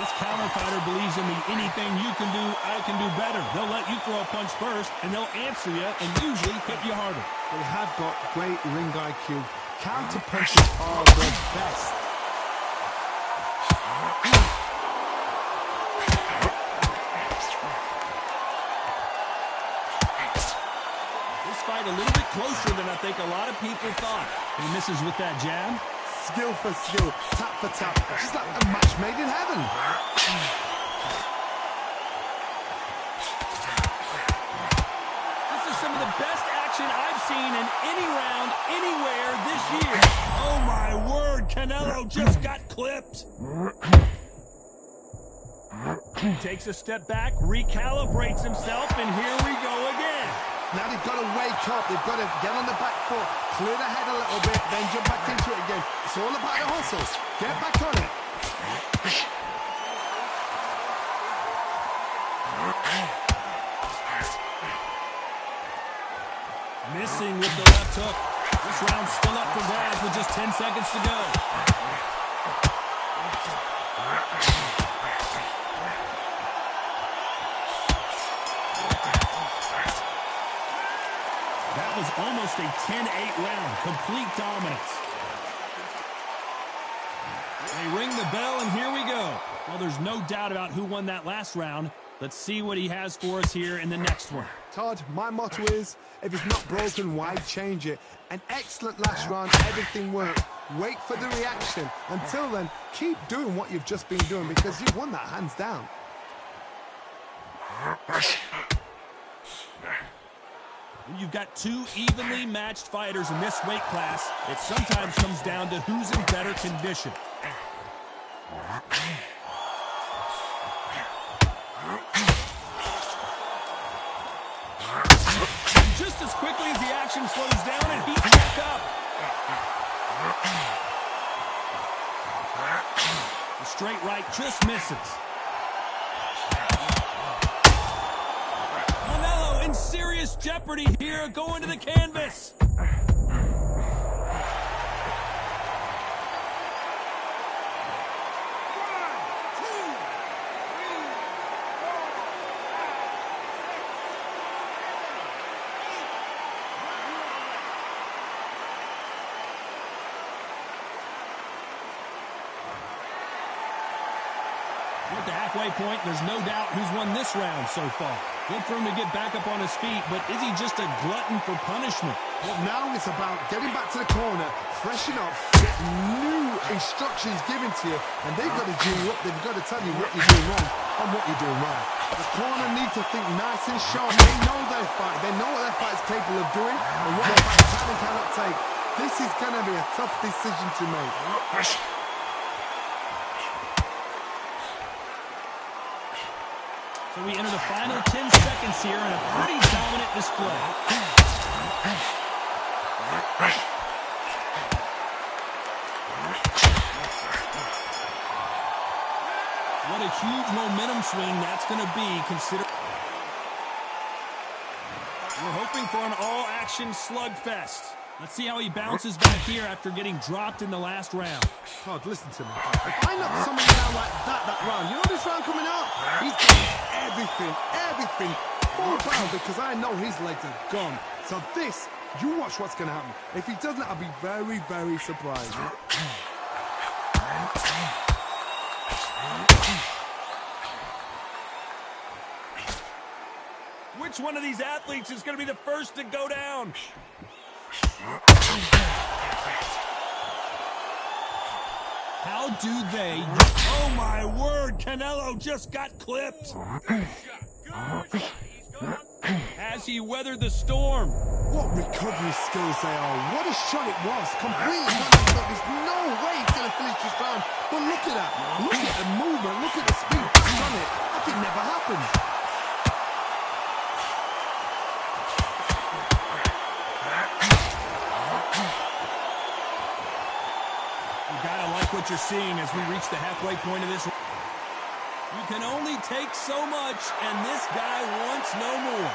This counter fighter believes in me. Anything you can do, I can do better. They'll let you throw a punch first, and they'll answer you and usually hit you harder. They have got great ring IQ. Counter punches are the best. A little bit closer than I think a lot of people thought. He misses with that jab. Skill for skill, tap for tap. Just like a match made in heaven. This is some of the best action I've seen in any round, anywhere this year. Oh my word, Canelo just got clipped. He takes a step back, recalibrates himself, and here we go again. Now they've got to wake up. They've got to get on the back foot, clear the head a little bit, then jump back into it again. It's all about the hustle. Get back on it. Missing with the left hook. This round's still up for grabs with just 10 seconds to go. That was almost a 10-8 round. Complete dominance. They ring the bell, and here we go. Well, there's no doubt about who won that last round. Let's see what he has for us here in the next one. Todd, my motto is, if it's not broken, why change it? An excellent last round, everything worked. Wait for the reaction. Until then, keep doing what you've just been doing because you've won that hands down. When you've got two evenly matched fighters in this weight class, it sometimes comes down to who's in better condition. Just as quickly as the action slows down and heats back up. The straight right just misses. Canelo in serious jeopardy here, going to the canvas. At the halfway point, there's no doubt who's won this round so far. Good for him to get back up on his feet, but is he just a glutton for punishment? Well, now it's about getting back to the corner, freshen up, get new instructions given to you, and they've got to do what they've got to tell you what you're doing wrong and what you're doing right. The corner need to think nice and sharp. They know their fight. They know what their fight's capable of doing and what their fight can and cannot take. This is going to be a tough decision to make. So we enter the final 10 seconds here in a pretty dominant display. What a huge momentum swing that's going to be considered. We're hoping for an all-action slugfest. Let's see how he bounces back here after getting dropped in the last round. Todd, listen to me. If I knock somebody down like that round, you know this round coming out? He's getting everything, full pound, because I know his legs are gone. So this, you watch what's going to happen. If he doesn't, I'll be very, very surprised. Which one of these athletes is going to be the first to go down? How do they... Oh, my word! Canelo just got clipped! As he weathered the storm. What recovery skills they are. What a shot it was. Completely not. There's no way he's going to finish this round. But look at that. Look at the movement. Look at the speed. He's on it. Like it never happened. What you're seeing as we reach the halfway point of this. You can only take so much, and this guy wants no more.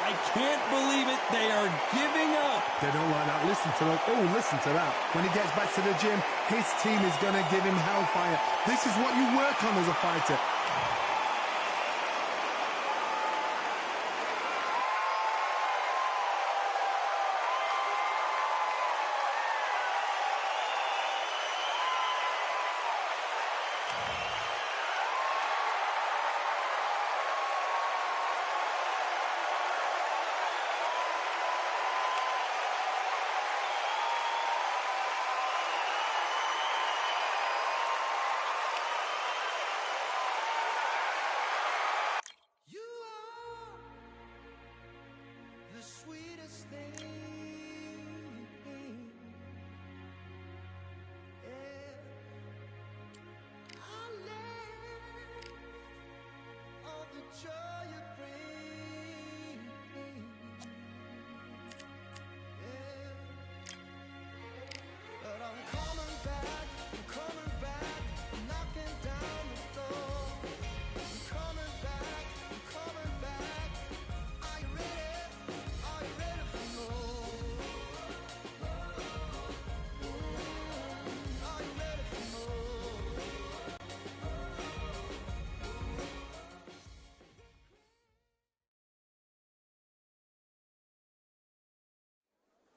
I can't believe it. They are giving up. They don't like that. Listen to that. Oh, listen to that. When he gets back to the gym, his team is going to give him hellfire. This is what you work on as a fighter.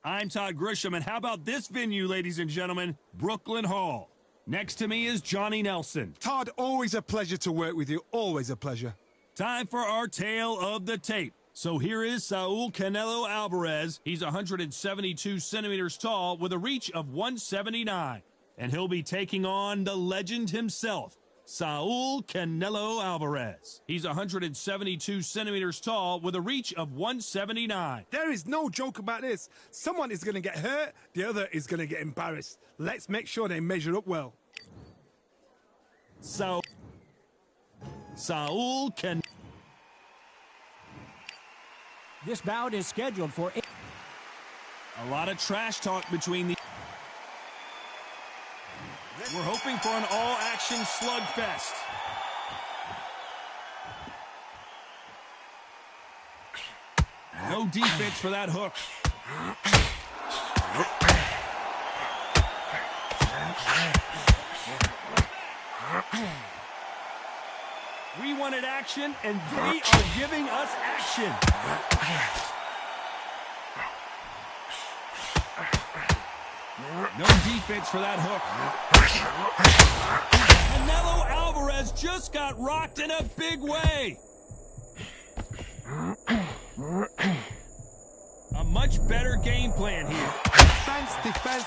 I'm Todd Grisham, and how about this venue, ladies and gentlemen? Brooklyn Hall. Next to me is Johnny Nelson. Todd, always a pleasure to work with you. Always a pleasure. Time for our tale of the tape. So here is Saul Canelo Alvarez. He's 172 centimeters tall with a reach of 179. And he'll be taking on the legend himself, Saul Canelo Alvarez. He's 172 centimeters tall with a reach of 179. There is no joke about this. Someone is going to get hurt, the other is going to get embarrassed. Let's make sure they measure up well. Saul Canelo. This bout is scheduled for A lot of trash talk between the... We're hoping for an all-action slugfest. No defense for that hook. We wanted action, and they are giving us action. No defense for that hook. Canelo Alvarez just got rocked in a big way. A much better game plan here. Defense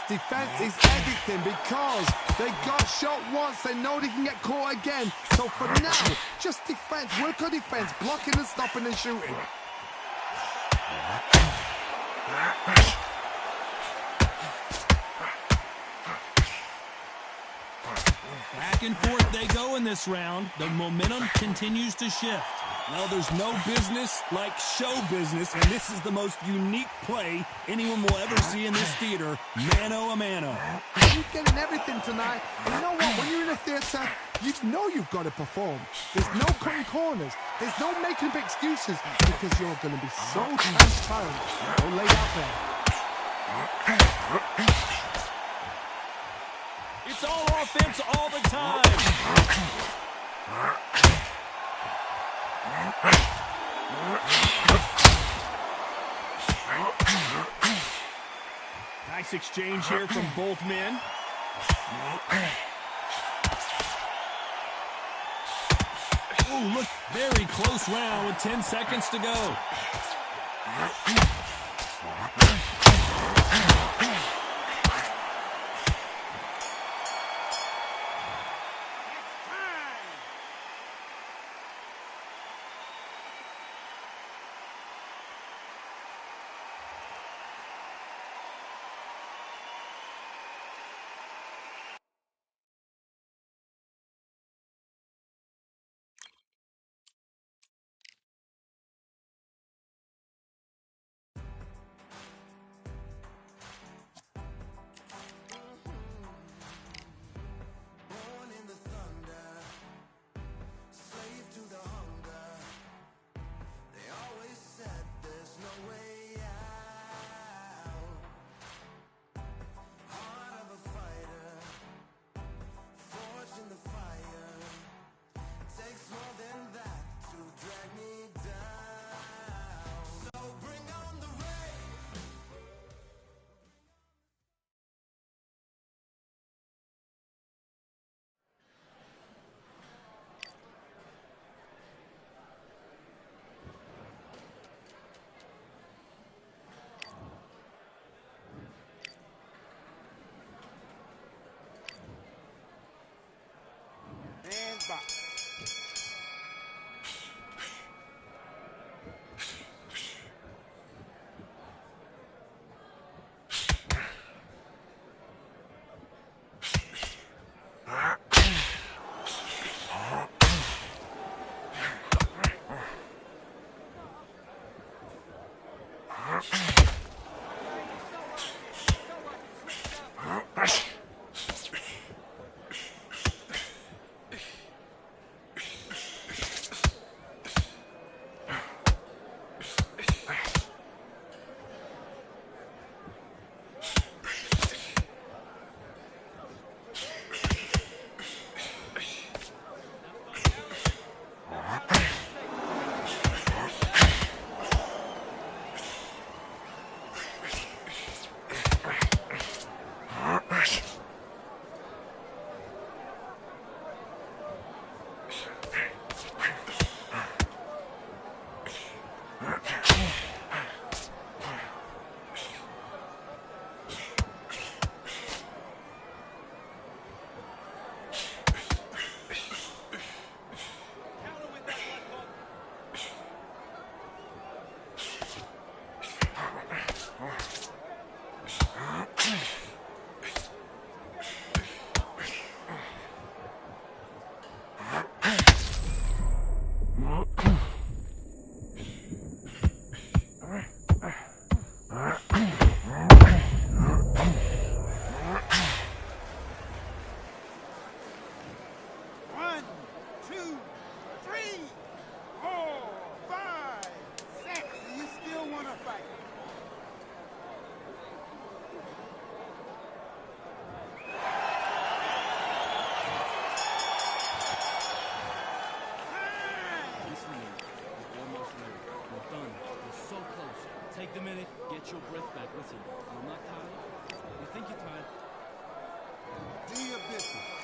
is everything because they got shot once. They know they can get caught again. So for now, just defense. Work on defense. Blocking and stopping and shooting. Back and forth they go in this round. The momentum continues to shift. Well, there's no business like show business, and this is the most unique play anyone will ever see in this theater, mano a mano. You're getting everything tonight. And you know what? When you're in a theater, you know you've got to perform. There's no cutting corners. There's no making up excuses because you're going to be so transparent. Don't lay out there. It's all offense all the time. Nice exchange here from both men. Ooh, look, very close round with 10 seconds to go. And back. get your breath back. Listen, you're not tired. You think you're tired. Do your business.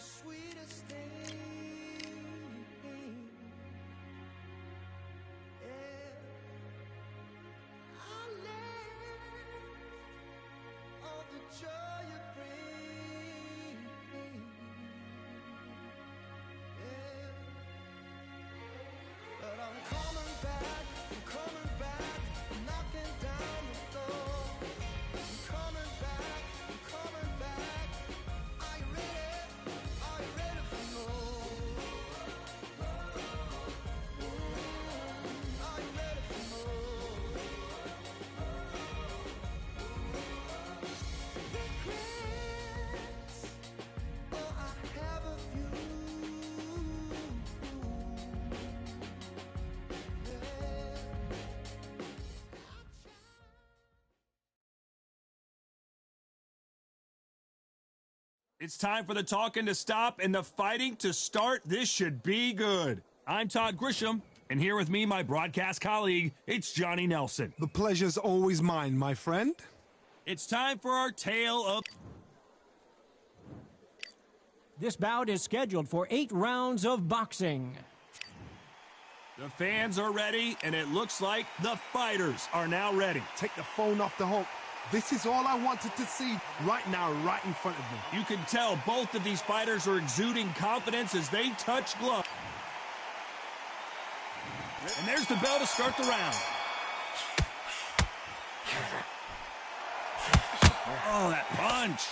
the sweetest thing. Yeah. I live all the joy you bring. Yeah. But I'm coming back, knocking down the door. I'm coming back, Are you ready for more? Are you ready for more? Regrets, oh, I have a few. It's time for the talking to stop and the fighting to start. This should be good. I'm Todd Grisham, and here with me, my broadcast colleague, it's Johnny Nelson. The pleasure's always mine, my friend. It's time for our tale of... This bout is scheduled for 8 rounds of boxing. The fans are ready, and it looks like the fighters are now ready. Take the phone off the hook. This is all I wanted to see right now, right in front of me. You can tell both of these fighters are exuding confidence as they touch gloves. And there's the bell to start the round. Oh, that punch.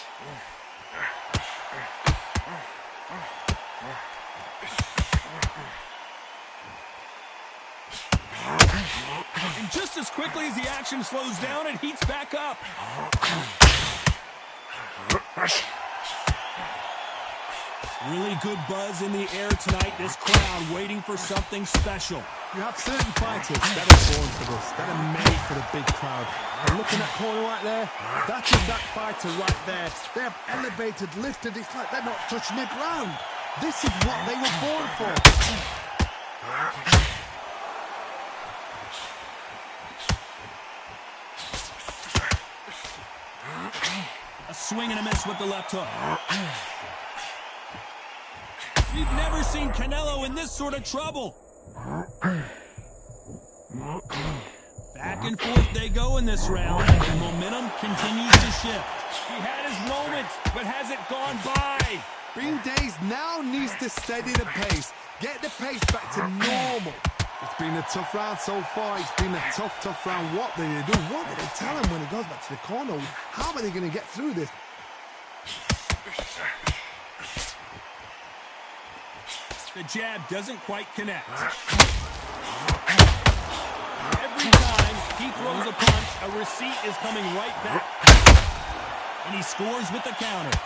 And just as quickly as the action slows down, it heats back up. Really good buzz in the air tonight. This crowd waiting for something special. You have certain fighters that are born for this, that are made for the big crowd. And looking at that corner right there, that is that fighter right there. They have elevated, lifted, it's like they're not touching the ground. This is what they were born for. A swing and a miss with the left hook. You've never seen Canelo in this sort of trouble. Back and forth they go in this round, and momentum continues to shift. He had his moment, but has it gone by? Green Days now needs to steady the pace, get the pace back to normal. It's been a tough round so far. It's been a tough round. What do they do? What do they tell him when he goes back to the corner? How are they going to get through this? The jab doesn't quite connect. Every time he throws a punch, a receipt is coming right back. And he scores with the counter.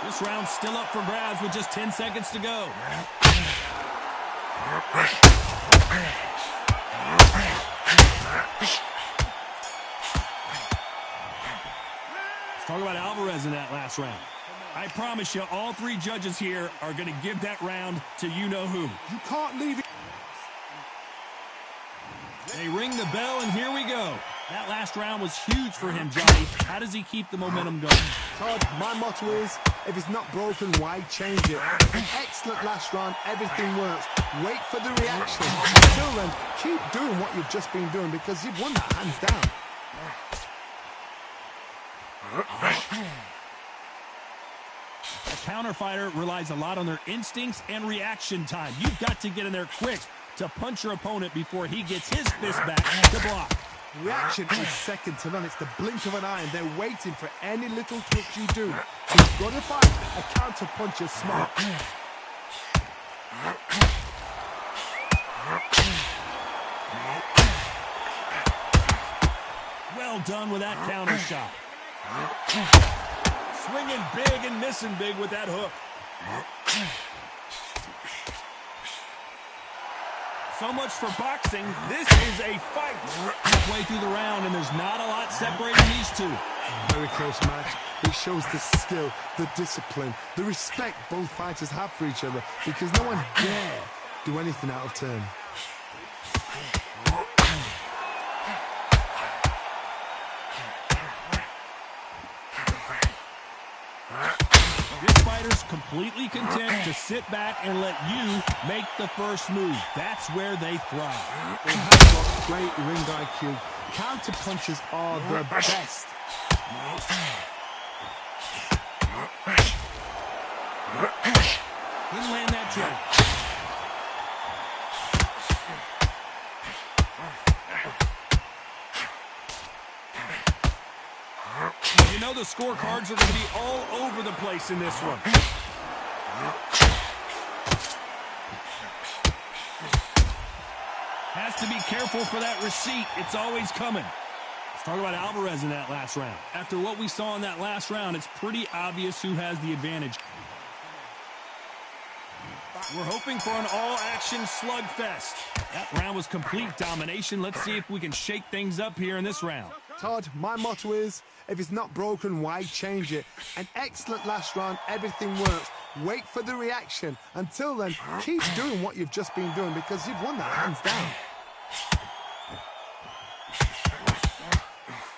This round's still up for grabs with just 10 seconds to go. Let's talk about Alvarez in that last round. I promise you, all three judges here are going to give that round to you-know-who. You can't leave it. They ring the bell, and here we go. That last round was huge for him, Johnny. How does he keep the momentum going? Todd, my motto is, if it's not broken, why change it? An excellent last round, everything works. Wait for the reaction. Until then, keep doing what you've just been doing because you've won that hands down. A counter fighter relies a lot on their instincts and reaction time. You've got to get in there quick to punch your opponent before he gets his fist back to block. Reaction is second to none. It's the blink of an eye, and they're waiting for any little twitch you do. You've got to fight a counter puncher smart. Well done with that counter shot. Swinging big and missing big with that hook. So much for boxing. This is a fight. Halfway through the round, and there's not a lot separating these two. Very close match. It shows the skill, the discipline, the respect both fighters have for each other because no one dare do anything out of turn. completely content to sit back and let you make the first move. That's where they thrive. They have got great ring IQ. Counter punches are the best. Didn't land that drop. You know the scorecards are going to be all over the place in this one. Has to be careful for that receipt. It's always coming. Let's talk about Alvarez in that last round. After what we saw in that last round, it's pretty obvious who has the advantage. We're hoping for an all-action slugfest. That round was complete domination. Let's see if we can shake things up here in this round. Todd, my motto is, if it's not broken, why change it? An excellent last round, everything works. Wait for the reaction. Until then, keep doing what you've just been doing because you've won that hands down.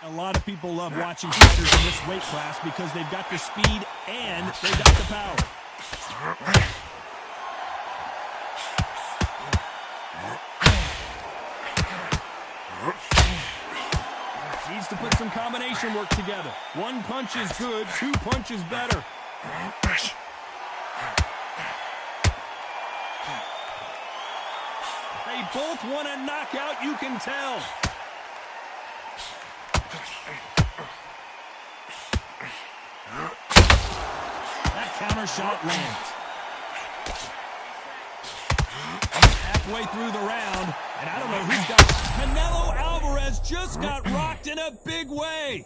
A lot of people love watching fighters in this weight class because they've got the speed and they've got the power. Needs to put some combination work together. One punch is good, two punches better. They both want a knockout, you can tell. That counter shot lands. Halfway through the round, and I don't know who's got Canelo Alvarez just got rocked in a big way.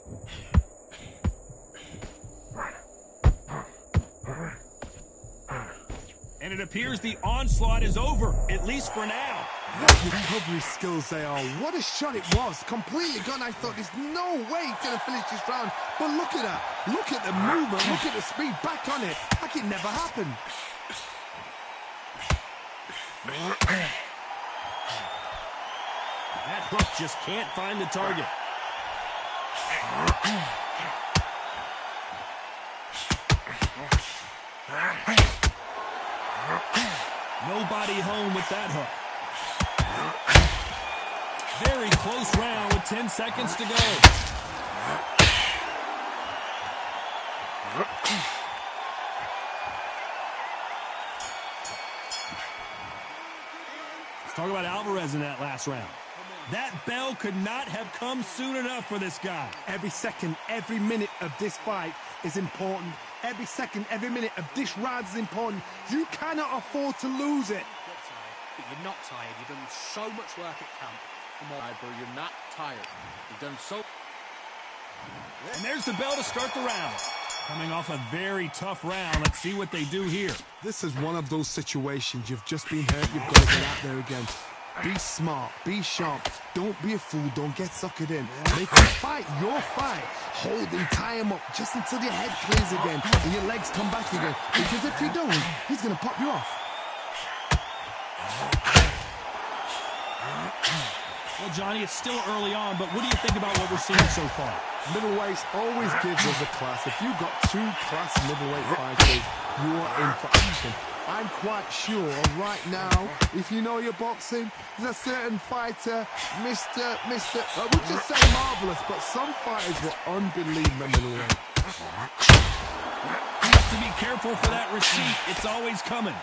And it appears the onslaught is over, at least for now. What recovery skills they are. What a shot it was. Completely gone. I thought there's no way he's going to finish this round. But look at that. Look at the movement. Look at the speed. Back on it. Like it never happened. That hook just can't find the target. Nobody home with that hook. Very close round with 10 seconds to go. Let's talk about Alvarez in that last round. That bell could not have come soon enough for this guy. Every second, every minute of this fight is important. Every second, every minute of this round is important. You cannot afford to lose it. But you're not tired. You've done so much work at camp. Come on, bro. You're not tired. You've done so... And there's the bell to start the round. Coming off a very tough round. Let's see what they do here. This is one of those situations. You've just been hurt. You've got to get out there again. Be smart. Be sharp. Don't be a fool. Don't get suckered in. Make him fight your fight. Hold him, tie him up just until your head clears again and your legs come back again. Because if you don't, he's going to pop you off. Well, Johnny, it's still early on, but what do you think about what we're seeing so far? Middleweights always gives us a class. If you've got two class middleweight fighters, you are in for action. I'm quite sure right now, if you know your boxing, there's a certain fighter, Mr. I would just say marvelous, but some fighters were unbelievable middleweight. You have to be careful for that receipt. It's always coming.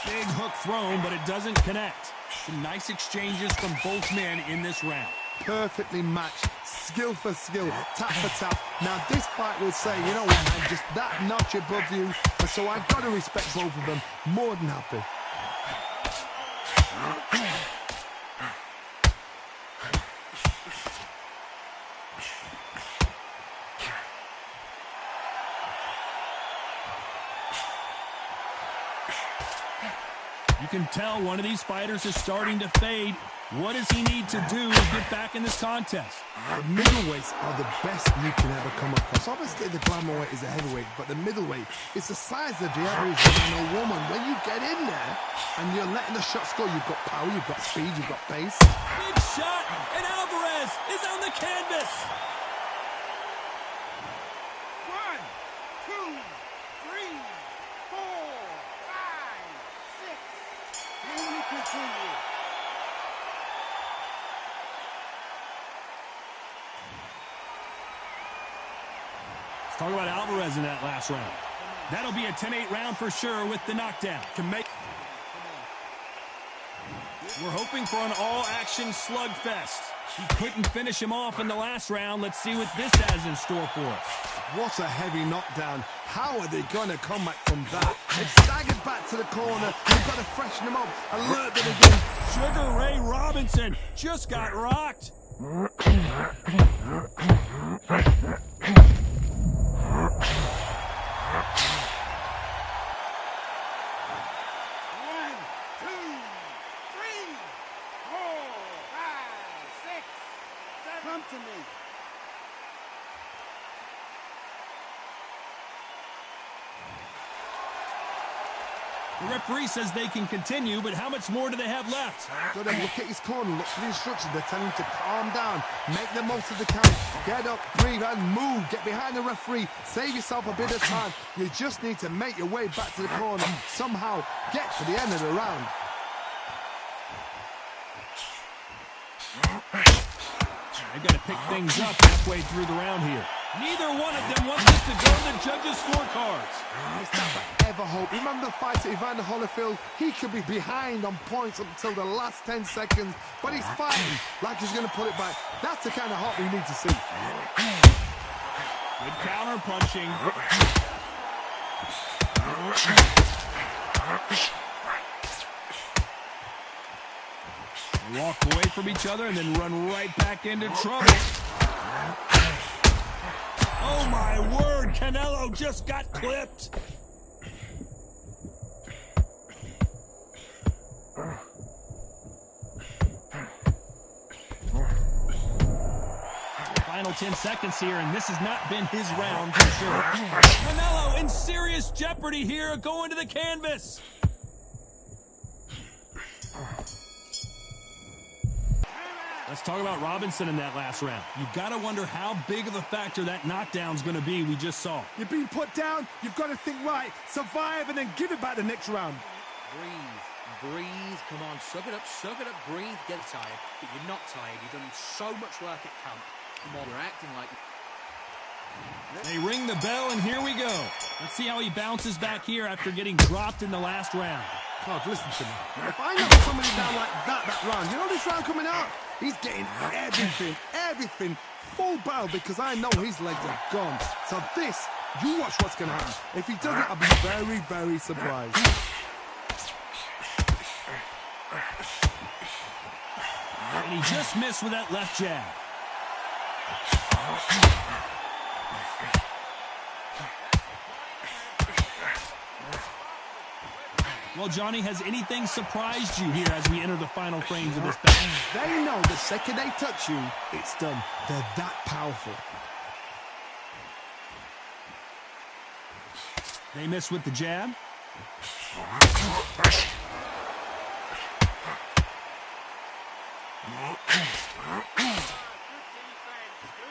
Big hook thrown, but it doesn't connect. Some nice exchanges from both men in this round. Perfectly matched, skill for skill, tap for tap. Now this fight will say, you know what, I'm just that notch above you, and so I've got to respect both of them. More than happy. You can tell one of these fighters is starting to fade. What does he need to do to get back in this contest? The middleweights are the best you can ever come across. Obviously, the glamour weight is a heavyweight, but the middleweight is the size of the average man or woman. When you get in there and you're letting the shots go, you've got power, you've got speed, you've got pace. Big shot, and Alvarez is on the canvas. 1, 2, 3, 4, 5, 6. Can we continue? Let's talk about Alvarez in that last round. That'll be a 10-8 round for sure with the knockdown. We're hoping for an all-action slugfest. He couldn't finish him off in the last round. Let's see what this has in store for us. What a heavy knockdown. How are they going to come back from that? They've staggered back to the corner. You've got to freshen them up, alert them again. Sugar Ray Robinson just got rocked. 1, 2, 3, 4, 5, 6, 7. Come to me. The referee says they can continue, but how much more do they have left? Got to look at his corner, look for the instructions. They're telling him to calm down, make the most of the count, get up, breathe, and move. Get behind the referee, save yourself a bit of time. You just need to make your way back to the corner, somehow get to the end of the round. They've got to pick things up halfway through the round here. Neither one of them wants this to go to the judges' scorecards. It's never ever hope. Remember the fighter Evander Holyfield? He could be behind on points up until the last 10 seconds, but he's fighting like he's going to pull it back. That's the kind of hope we need to see. Good counter punching. They walk away from each other and then run right back into trouble. Oh my word, Canelo just got clipped. Final 10 seconds here, and this has not been his round for sure. Canelo in serious jeopardy here, going to the canvas. Let's talk about Robinson in that last round. You've got to wonder how big of a factor that knockdown's going to be we just saw. You're being put down, you've got to think right, survive, and then give it back the next round. Breathe, come on, suck it up, breathe, get tired. But you're not tired, you've done so much work at camp. Come on, you're acting like... They ring the bell, and here we go. Let's see how he bounces back here after getting dropped in the last round. God, listen to me. If I knock somebody down like that round, you know this round coming out? He's getting everything, full barrel, because I know his legs are gone. So this, you watch what's going to happen. If he doesn't, I'll be very, very surprised. And he just missed with that left jab. Well, Johnny, has anything surprised you here as we enter the final frames of this battle? They know the second they touch you, it's done. They're that powerful. They miss with the jab.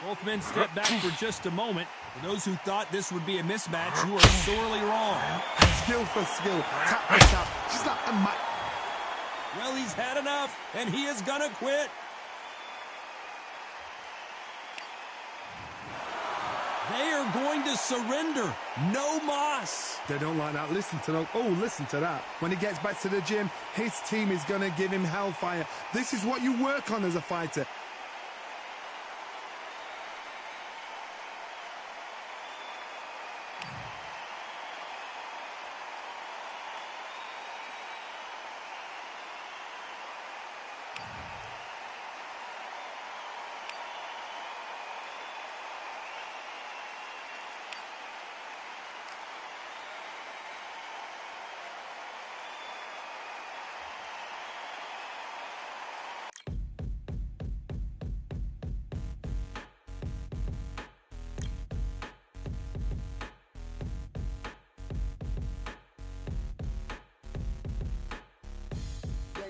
Both men step back for just a moment. For those who thought this would be a mismatch, you are sorely wrong. Skill for skill, tap for tap, just like a match. Well, he's had enough, and he is gonna quit. They are going to surrender. No mas. They don't like that. Listen to that. Oh, listen to that. When he gets back to the gym, his team is going to give him hellfire. This is what you work on as a fighter.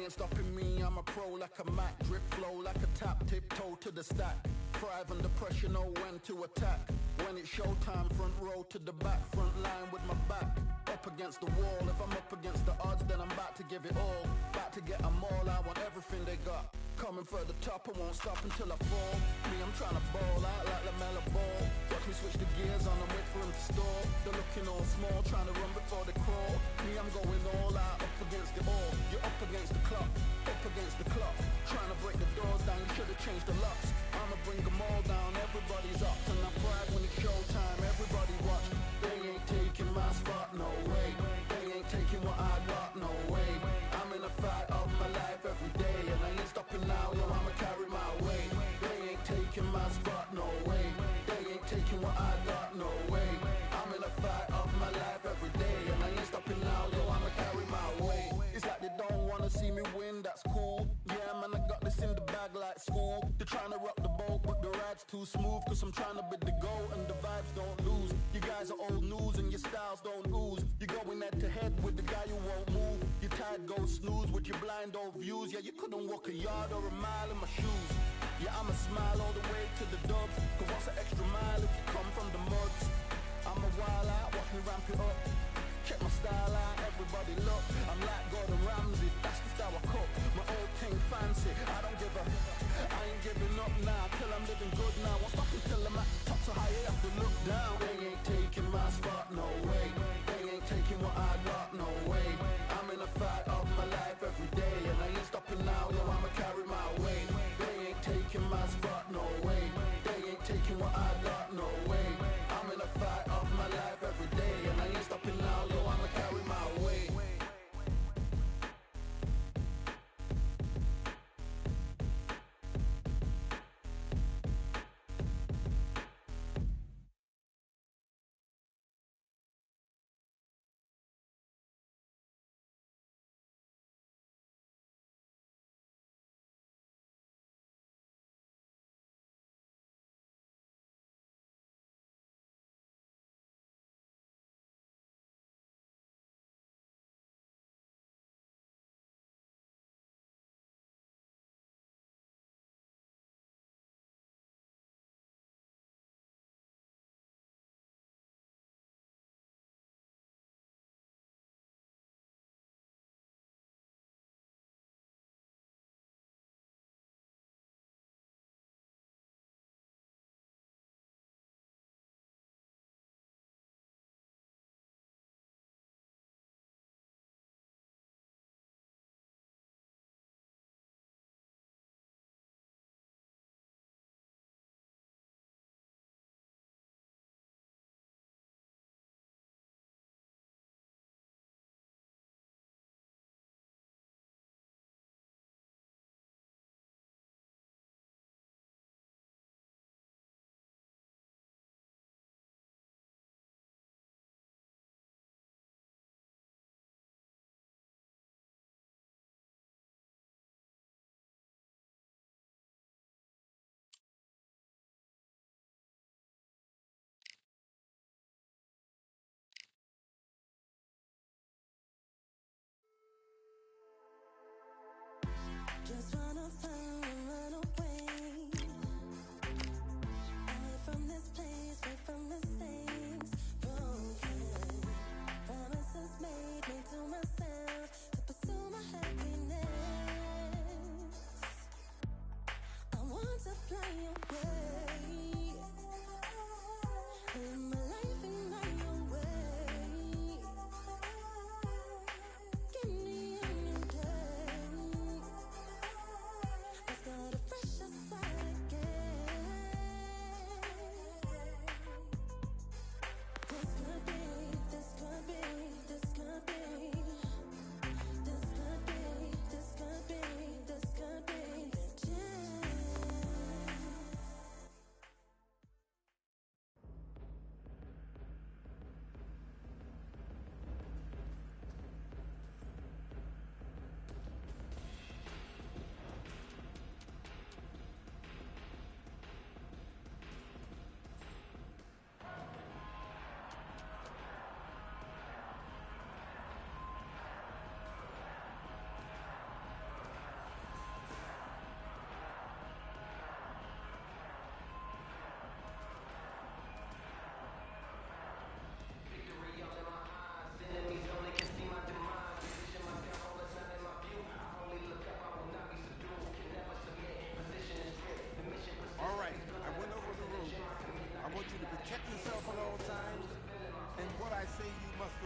Stopping me, I'm a pro like a Mac. Drip flow like a tap, tiptoe to the stack. Thrive under pressure, know when to attack. When it's showtime, front row to the back. Front line with my back up against the wall. If I'm up against the odds, then I'm about to give it all. About to get them all, I want everything they got. Coming for the top, I won't stop until I fall. Me, I'm trying to ball out like LaMelo Ball. Watch me switch the gears on and wait for him to stall. They're looking all small, trying to run before they crawl. Me, I'm going all out, up against the all. You're up against the clock, up against the clock. Trying to break the doors down, you should've changed the locks. I'ma bring them all down, everybody's up. And I pride when it's showtime, everybody watch. They ain't taking my spot, no way. They ain't taking what I got, no way. I'm in a fight of my life every day, and I ain't stopping now, yo, I'ma carry my weight. They ain't taking my spot, no way. They ain't taking what I got, no way. I'm in a fight of my life every day, and I ain't stopping now, yo, I'ma carry my weight. It's like they don't wanna see me win, that's cool. Yeah, man, I got this in the bag like school. They're trying to rock the boat, but the ride's too smooth, cause I'm trying to bid the goal, and the vibes don't lose. You guys are old news, and your styles don't ooze. You're going head to head with the guy who won't move. Your tide goes snooze with your blind old views. Yeah, you couldn't walk a yard or a mile in my shoes. Yeah, I'ma smile all the way to the dubs, cause what's an extra mile if you come from the muds? I'm a wild out, watch me ramp it up. Check my style out, everybody look. I'm like Gordon Ramsay, that's the style I cook. My old thing fancy, I don't give a. I ain't giving up now, till I'm living good now. Won't stop until I'm at the top, so high I have to look down. They ain't taking my spot, no way. They ain't taking what I got, no way. I'm in a fight of my life every day, and I ain't stopping now, yo, I'ma carry my weight. They ain't taking my spot, no way. They ain't taking what I got, no way. I'm in a fight of my life every day, and I ain't stopping now, yo, I'ma carry my weight.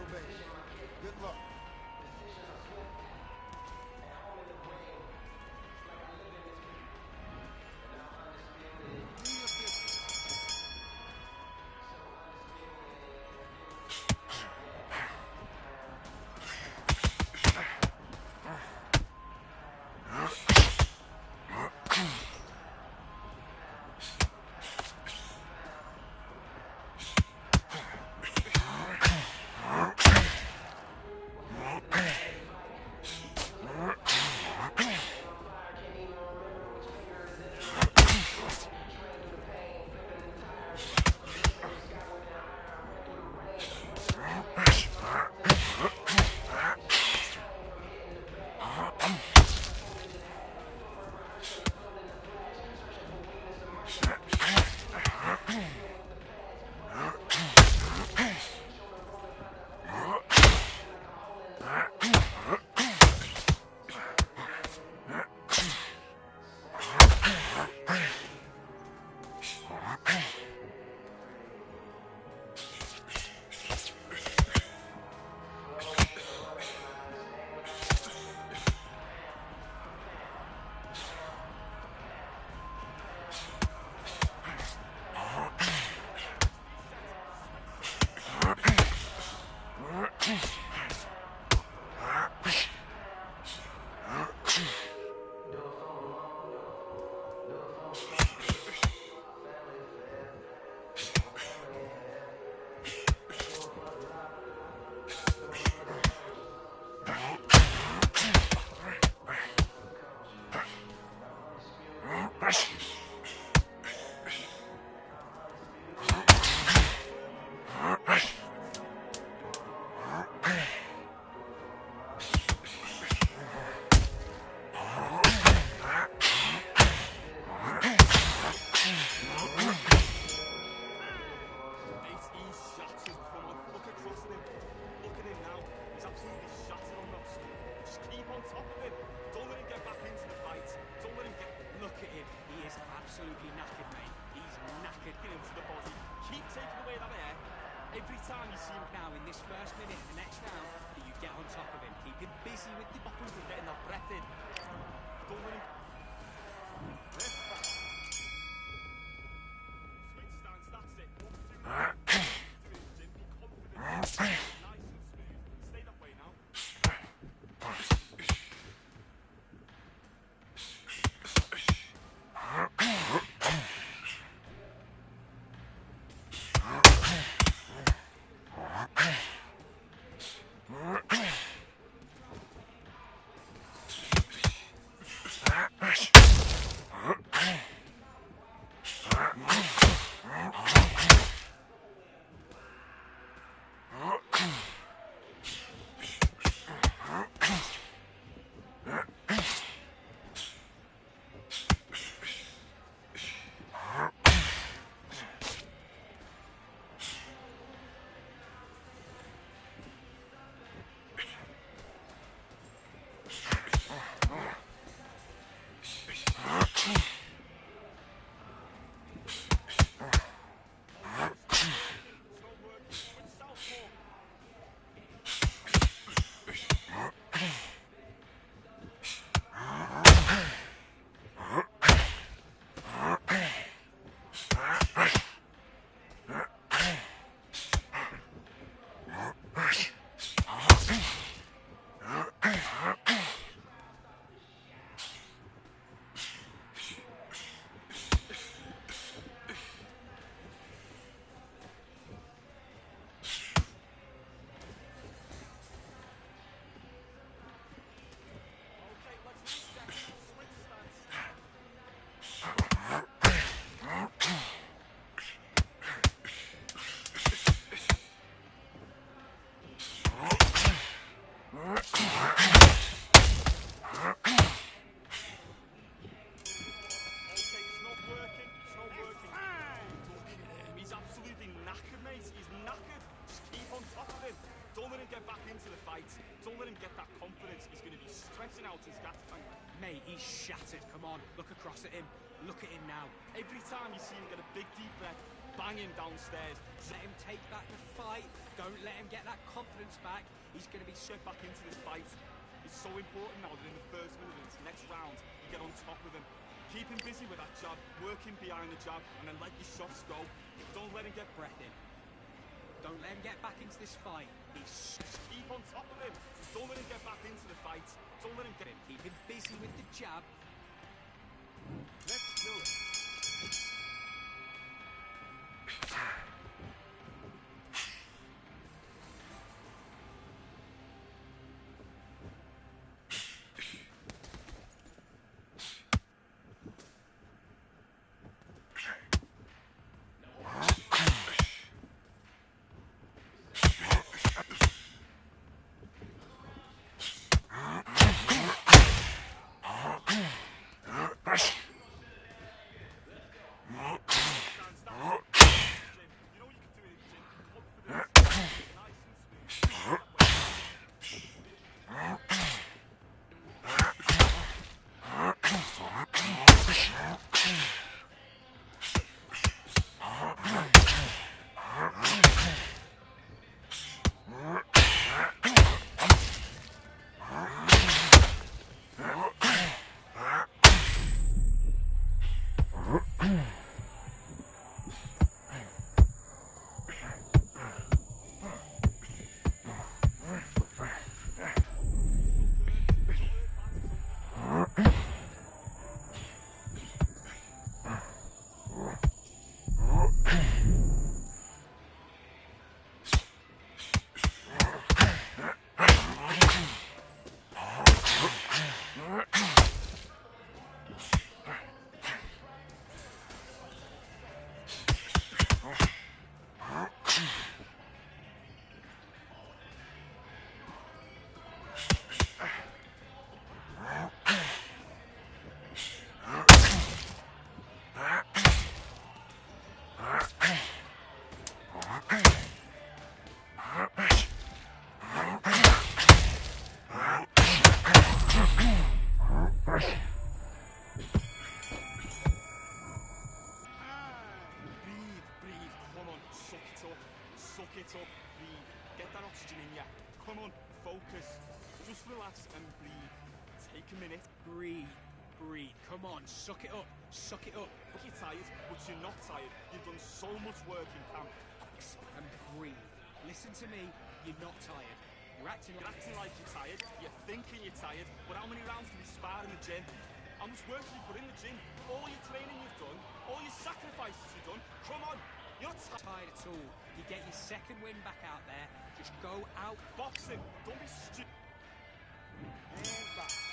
obey. Good luck. Do your business. absolutely knackered, mate. He's knackered. Get into the body. Keep taking away that air. Every time you see him Now, in this first minute, the next round, that you get on top of him. Keep him busy with the buckles and getting that breath in. Don't let him... Lift back. Switch stance, that's it. What to do is be confident. Nice and smooth. Stay that way now. Don't let him get that confidence. He's going to be stressing out his gas tank. Mate, he's shattered. Come on, look across at him. Look at him now. Every time you see him get a big deep breath, banging downstairs. Let him take back the fight. Don't let him get that confidence back. He's going to be Get back into this fight. It's so important now that in the first minute of this next round, you get on top of him. Keep him busy with that jab, work him behind the jab, and then let your shots go. Don't let him get breath in. Don't let him get back into this fight. Keep on top of him. Don't let him get back into the fight. Don't let him get him. Keep him busy with the jab. Let's do it. Suck it up, breathe. Get that oxygen in ya. Come on, focus. Just relax and breathe. Take a minute. Breathe. Breathe. Come on, suck it up. Suck it up. You're tired, but you're not tired. You've done so much work in camp. And breathe. Listen to me. You're not tired. You're acting like you're tired. You're thinking you're tired. But how many rounds do we spar in the gym? How much work have you put in the gym? All your training you've done, all your sacrifices you've done. Come on. You're not tired at all. You get your second win back out there. Just go out. Boxing. Don't be stupid. And back.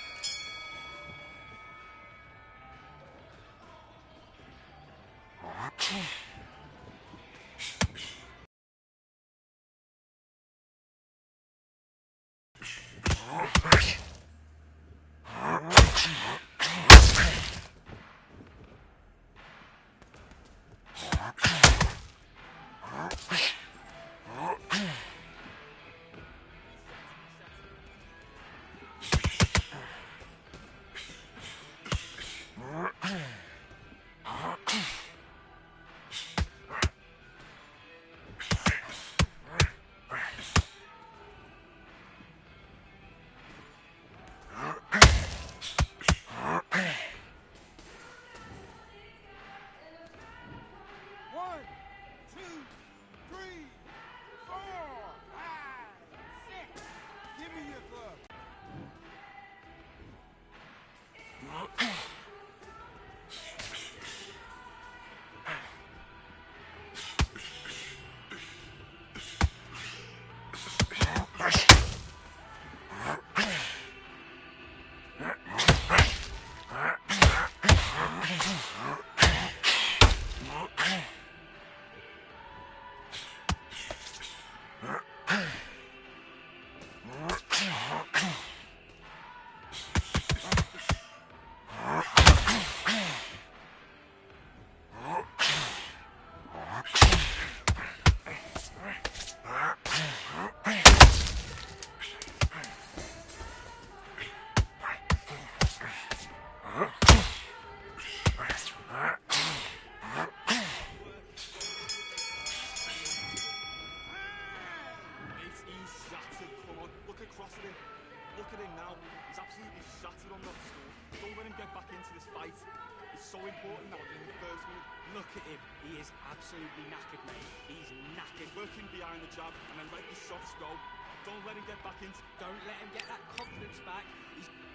He's shattered. Come on, look across at him. Look at him now. He's absolutely shattered on that stool. Don't let him get back into this fight. It's so important now in the first minute. Look at him. He is absolutely knackered, mate. He's knackered. Working behind the jab and then let the shots go. Don't let him get back into. Don't let him get that confidence back. He's back.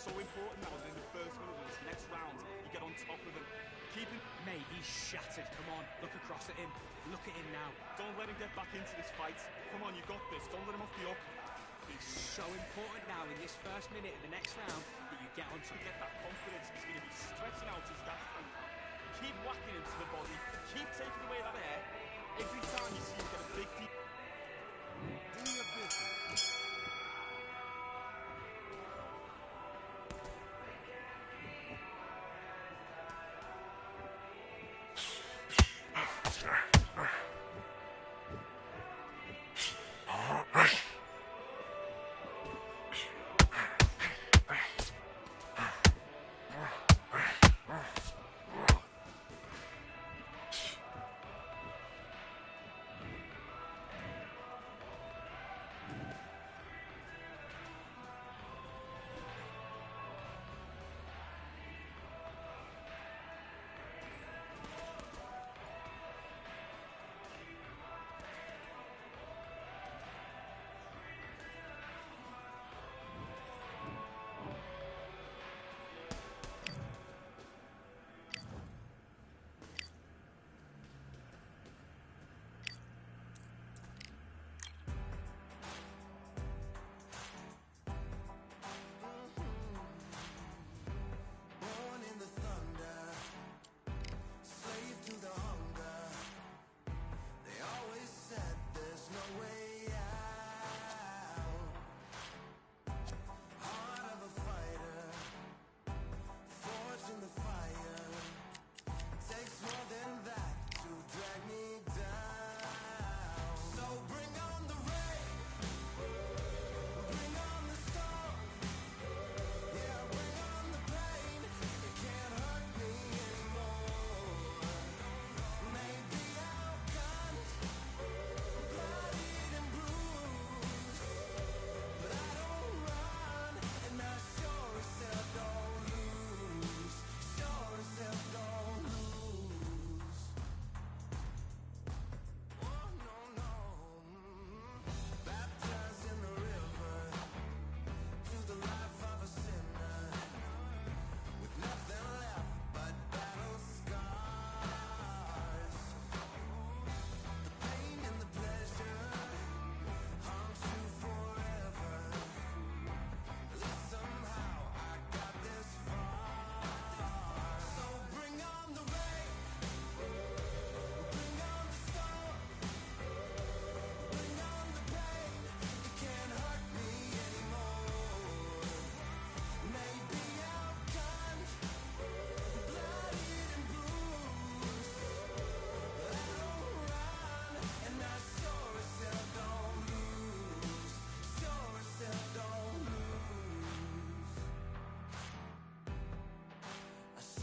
so important now that in the first minute of this next round, you get on top of him. Keep him... Mate, he's shattered. Come on, look across at him. Look at him now. Don't let him get back into this fight. Come on, you got this. Don't let him off the up. It's so important now in this first minute of the next round that you get on top. Get that confidence. He's going to be stretching out his gas tank. Keep whacking him to the body. Keep taking away that air. Every time you see him get a big deep... Do your business.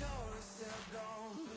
told herself don't lose.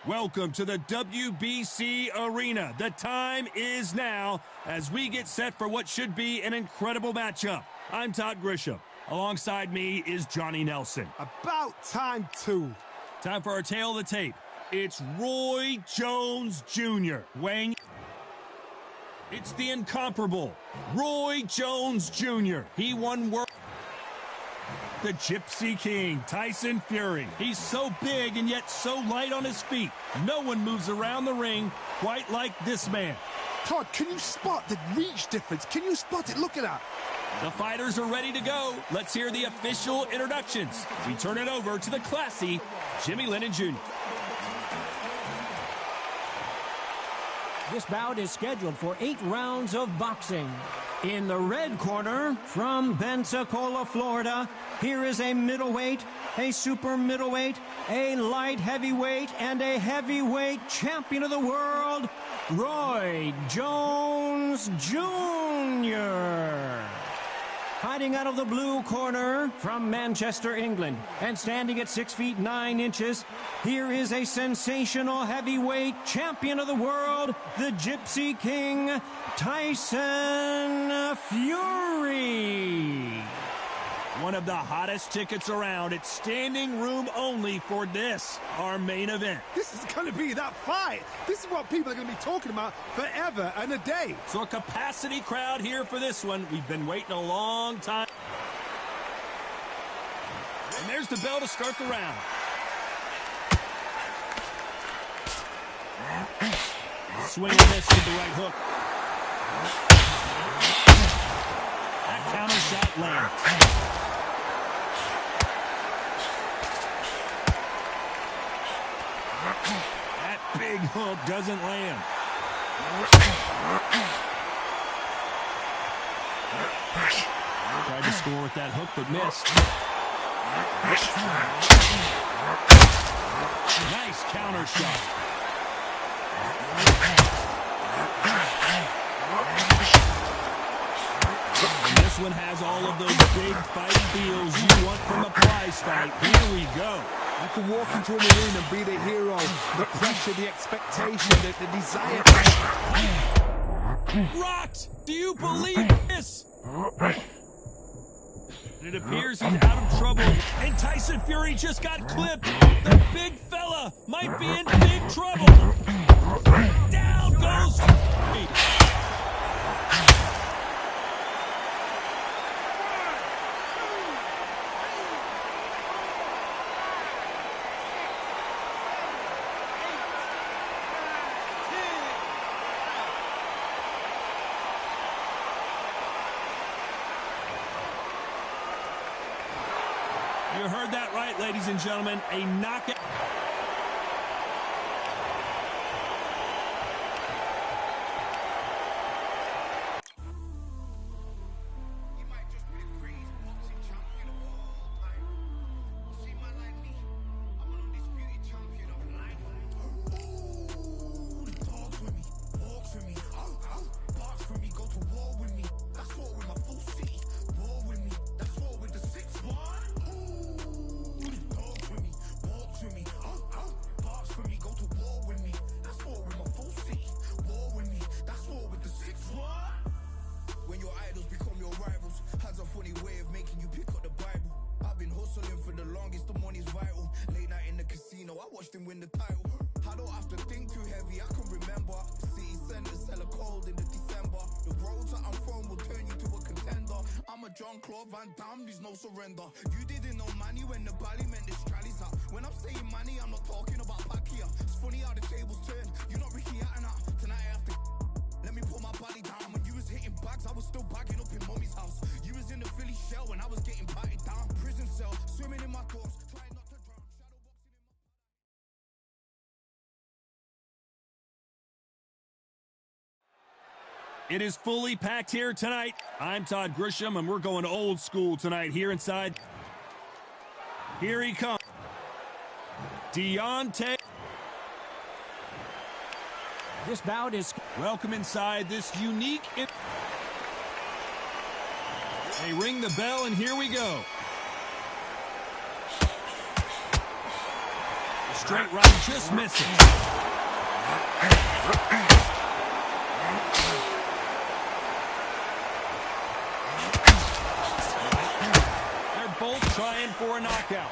Welcome to the WBC Arena. The time is now as we get set for what should be an incredible matchup. I'm Todd Grisham. Alongside me is Johnny Nelson. About time, too. Time for our tale of the tape. It's Roy Jones Jr. weighing. It's the incomparable Roy Jones Jr. He won world. The Gypsy King, Tyson Fury. He's so big and yet so light on his feet. No one moves around the ring quite like this man. Todd, can you spot the reach difference? Can you spot it? Look at that. The fighters are ready to go. Let's hear the official introductions. We turn it over to the classy Jimmy Lennon Jr. This bout is scheduled for 8 rounds of boxing. In the red corner, from Pensacola, Florida, here is a middleweight, a super middleweight, a light heavyweight, and a heavyweight champion of the world, Roy Jones Jr. Hiding out of the blue corner from Manchester, England, and standing at 6 feet 9 inches, here is a sensational heavyweight champion of the world, the Gypsy King, Tyson Fury. One of the hottest tickets around. It's standing room only for this, our main event. This is going to be that fight. This is what people are going to be talking about forever and a day. So a capacity crowd here for this one. We've been waiting a long time. And there's the bell to start the round. Swing and miss with the right hook. That counter shot lands. That big hook doesn't land. Tried to score with that hook, but missed. Nice counter shot. And this one has all of those big fight feels you want from a prize fight. Here we go. You can walk into an arena and be the hero, the pressure, the expectation, the desire. Rocked! Do you believe this? And it appears he's out of trouble. And Tyson Fury just got clipped. The big fella might be in big trouble. Down goes Fury. You heard that right, ladies and gentlemen. A knockout. You might just be the greatest boxing champion of all time. You see, man like me, I'm an undisputed champion of life. Ooh, the dogs with me, walks with me, box for me, go to war with me. That's war with my full city. War with me, that's war with the 6-1. Win the title. I don't have to think too heavy, I can remember. City centers hella cold in the December. The roads that I'm from will turn you to a contender. I'm a Jean-Claude Van Damme, there's no surrender. You didn't know money when the bally meant the strallies up. When I'm saying money, I'm not talking about Pacquiao. It's funny how the tables turn. You're not Ricky Hatton. Tonight I have to let me put my body down. When you was hitting bags, I was still bagging up in mommy's house. You was in the Philly shell when I was getting patted down. Prison cell, swimming in my thoughts, trying not to drown. It is fully packed here tonight. I'm Todd Grisham, and we're going old school tonight here inside. Here he comes. Deontay. This bout is... Welcome inside this unique... They ring the bell, and here we go. Straight right just misses. They're both trying for a knockout.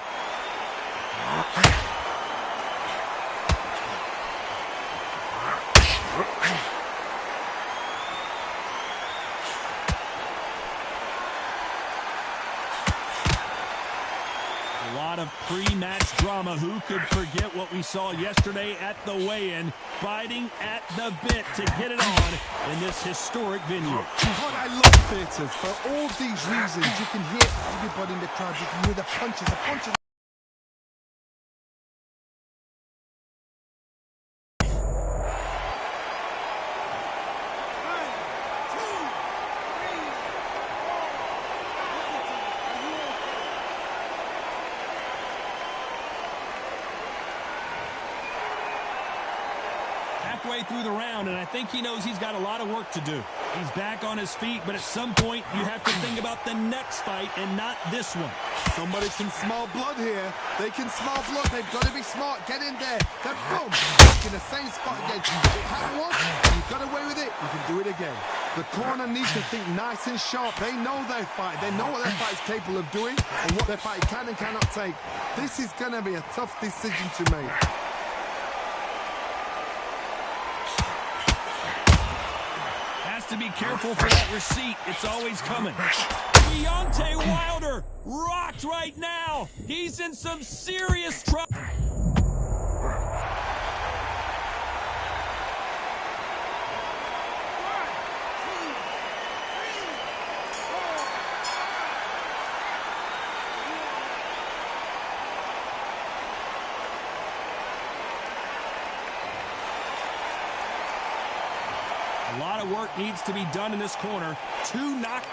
A lot of pre-match drama. Who could forget what we saw yesterday at the weigh-in? Fighting at the bit to get it on in this historic venue. God, I love theatres. For all these reasons, you can hear everybody in the crowd. You can hear the punches, the punches. Halfway through the round, and I think he knows he's got a lot of work to do. He's back on his feet, but at some point you have to think about the next fight and not this one. Somebody can smell blood here. They can smell blood. They've got to be smart. Get in there. Then boom, back in the same spot again. It happened once. You got away with it. You can do it again. The corner needs to think nice and sharp. They know their fight. They know what their fight is capable of doing and what their fight can and cannot take. This is going to be a tough decision to make. To be careful for that receipt. It's always coming. Deontay Wilder rocked right now. He's in some serious trouble. A lot of work needs to be done in this corner. Two knock.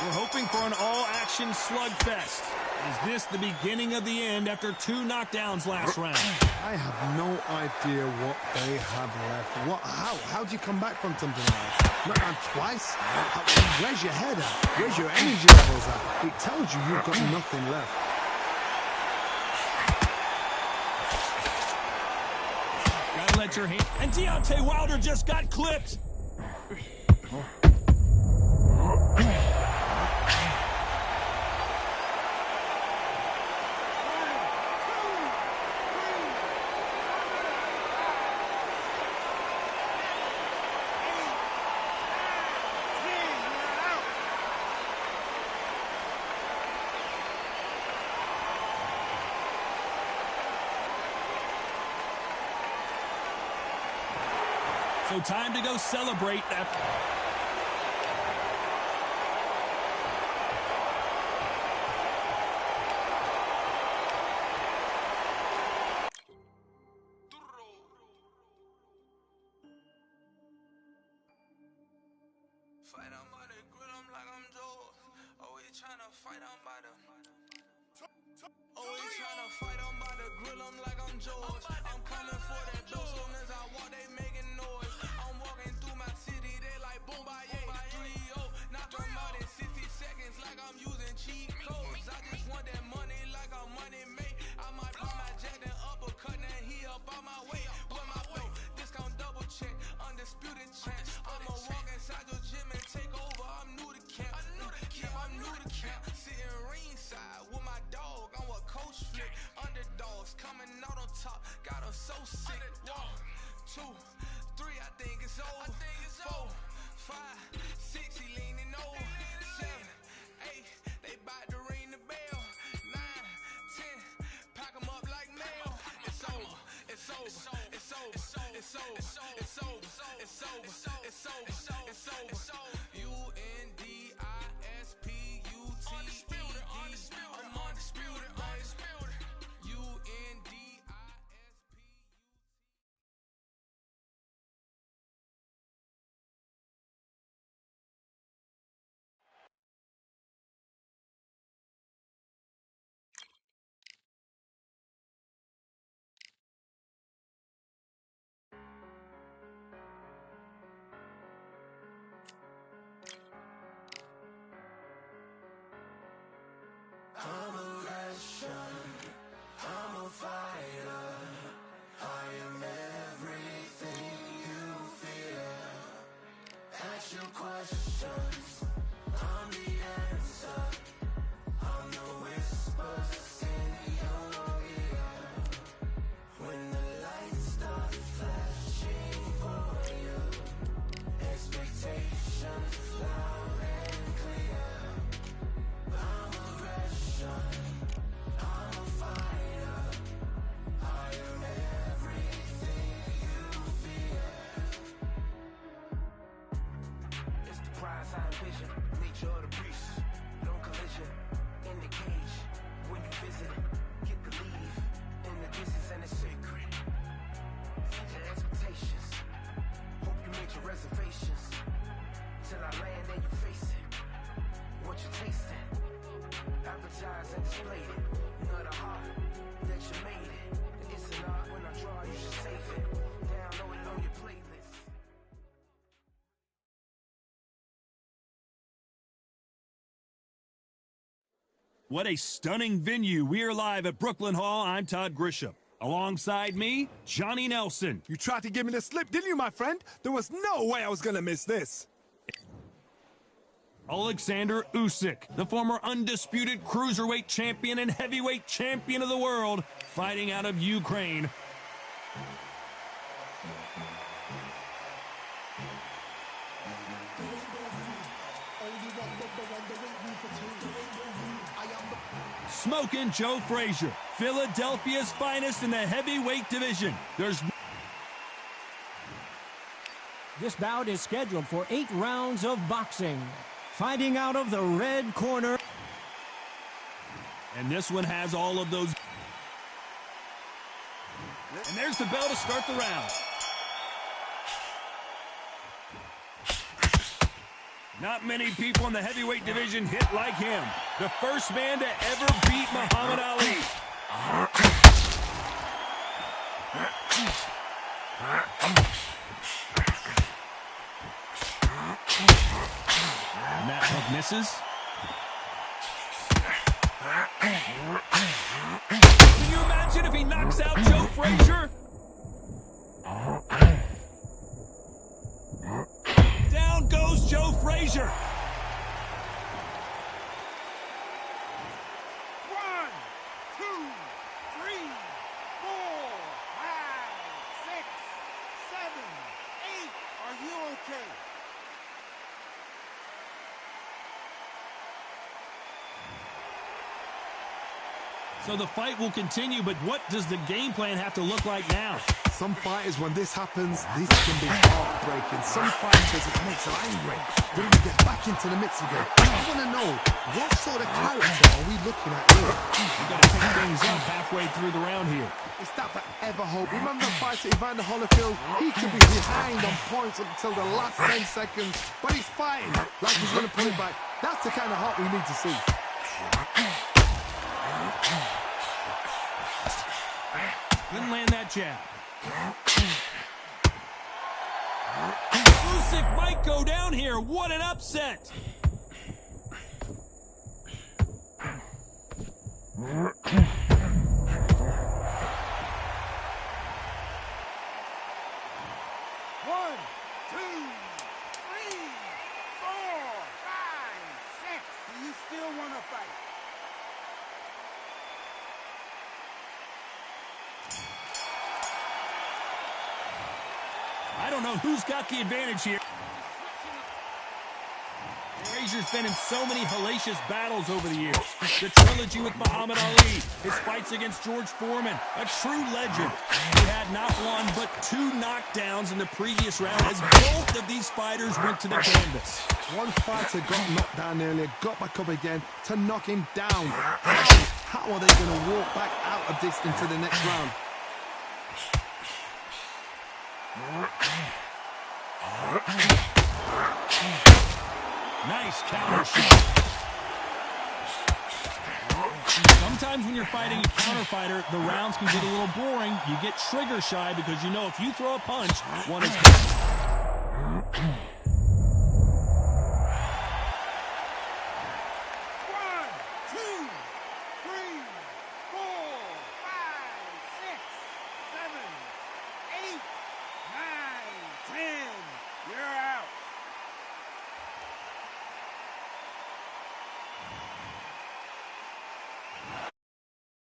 We're hoping for an all-action slugfest. Is this the beginning of the end after two knockdowns last round? I have no idea what they have left. How do you come back from something like that? Knock down twice? Where's your head at? Where's your energy levels at? It tells you you've got nothing left. Gotta let your hand. And Deontay Wilder just got clipped. So time to go celebrate that. Fight, I'm by the grill, I'm like I'm Joe. Always tryna fight, I'm by the. Always tryna fight, I'm by the grill, I'm like I'm George. I'm coming for that dough, soon as I walk, they making noise. I'm walking through my city, they like boom, by 3-0. Knock them out in 60 seconds, like I'm using cheat codes. I just want that money, like I'm money made. I might pop my jack and uppercut, and he up on my way. With my flow, discount double check, undisputed champ. I'ma walk inside your gym and take over. I'm new to camp, I'm new to camp. Sitting ringside with my dog, I'm what coach flick. Underdogs coming out on top, got them so sick. 1, 2, 3, I think it's over. 4, 5, 6, he leaning over. 7, 8, they bout to ring the bell. 9, 10, pack 'em up like mail. It's over, it's over, it's over, it's over, it's over, it's over, it's over, it's over, it's over. UNDISPUTED. I'm undisputed, undisputed. UNDISPUTED. What a stunning venue. We are live at Brooklyn Hall. I'm Todd Grisham. Alongside me, Johnny Nelson. You tried to give me the slip, didn't you, my friend? There was no way I was going to miss this. Alexander Usyk, the former undisputed cruiserweight champion and heavyweight champion of the world, fighting out of Ukraine. Smoking Joe Frazier, Philadelphia's finest in the heavyweight division. This bout is scheduled for 8 rounds of boxing. Fighting out of the red corner. And this one has all of those. And there's the bell to start the round. Not many people in the heavyweight division hit like him. The first man to ever beat Muhammad Ali. And that hook misses. Can you imagine if he knocks out Joe Frazier? Down goes Joe Frazier. 1, 2, 3, 4, 5, 6, 7, 8. Are you okay? So the fight will continue, but what does the game plan have to look like now? Some fighters, when this happens, this can be heartbreaking. Some fighters, it makes them angry. Then we get back into the mix again. I want to know, what sort of character are we looking at here? We've got to pick things up halfway through the round here. It's that forever hope. Remember the fight to Evander Holyfield? He could be behind on points until the last 10 seconds, but he's fighting like he's going to put it back. That's the kind of heart we need to see. Couldn't land that jab. Usyk might go down here. What an upset. One, 2, 3, 4, 5, 6. Do you still want to fight? I don't know who's got the advantage here. Frazier's been in so many hellacious battles over the years. The trilogy with Muhammad Ali, his fights against George Foreman, a true legend. He had not one but 2 knockdowns in the previous round as both of these fighters went to the canvas. One fighter got knocked down earlier, got back up again to knock him down. How are they going to walk back out of this into the next round? Nice counter shot. Sometimes when you're fighting a counter fighter, the rounds can get a little boring. You get trigger shy because you know if you throw a punch, one is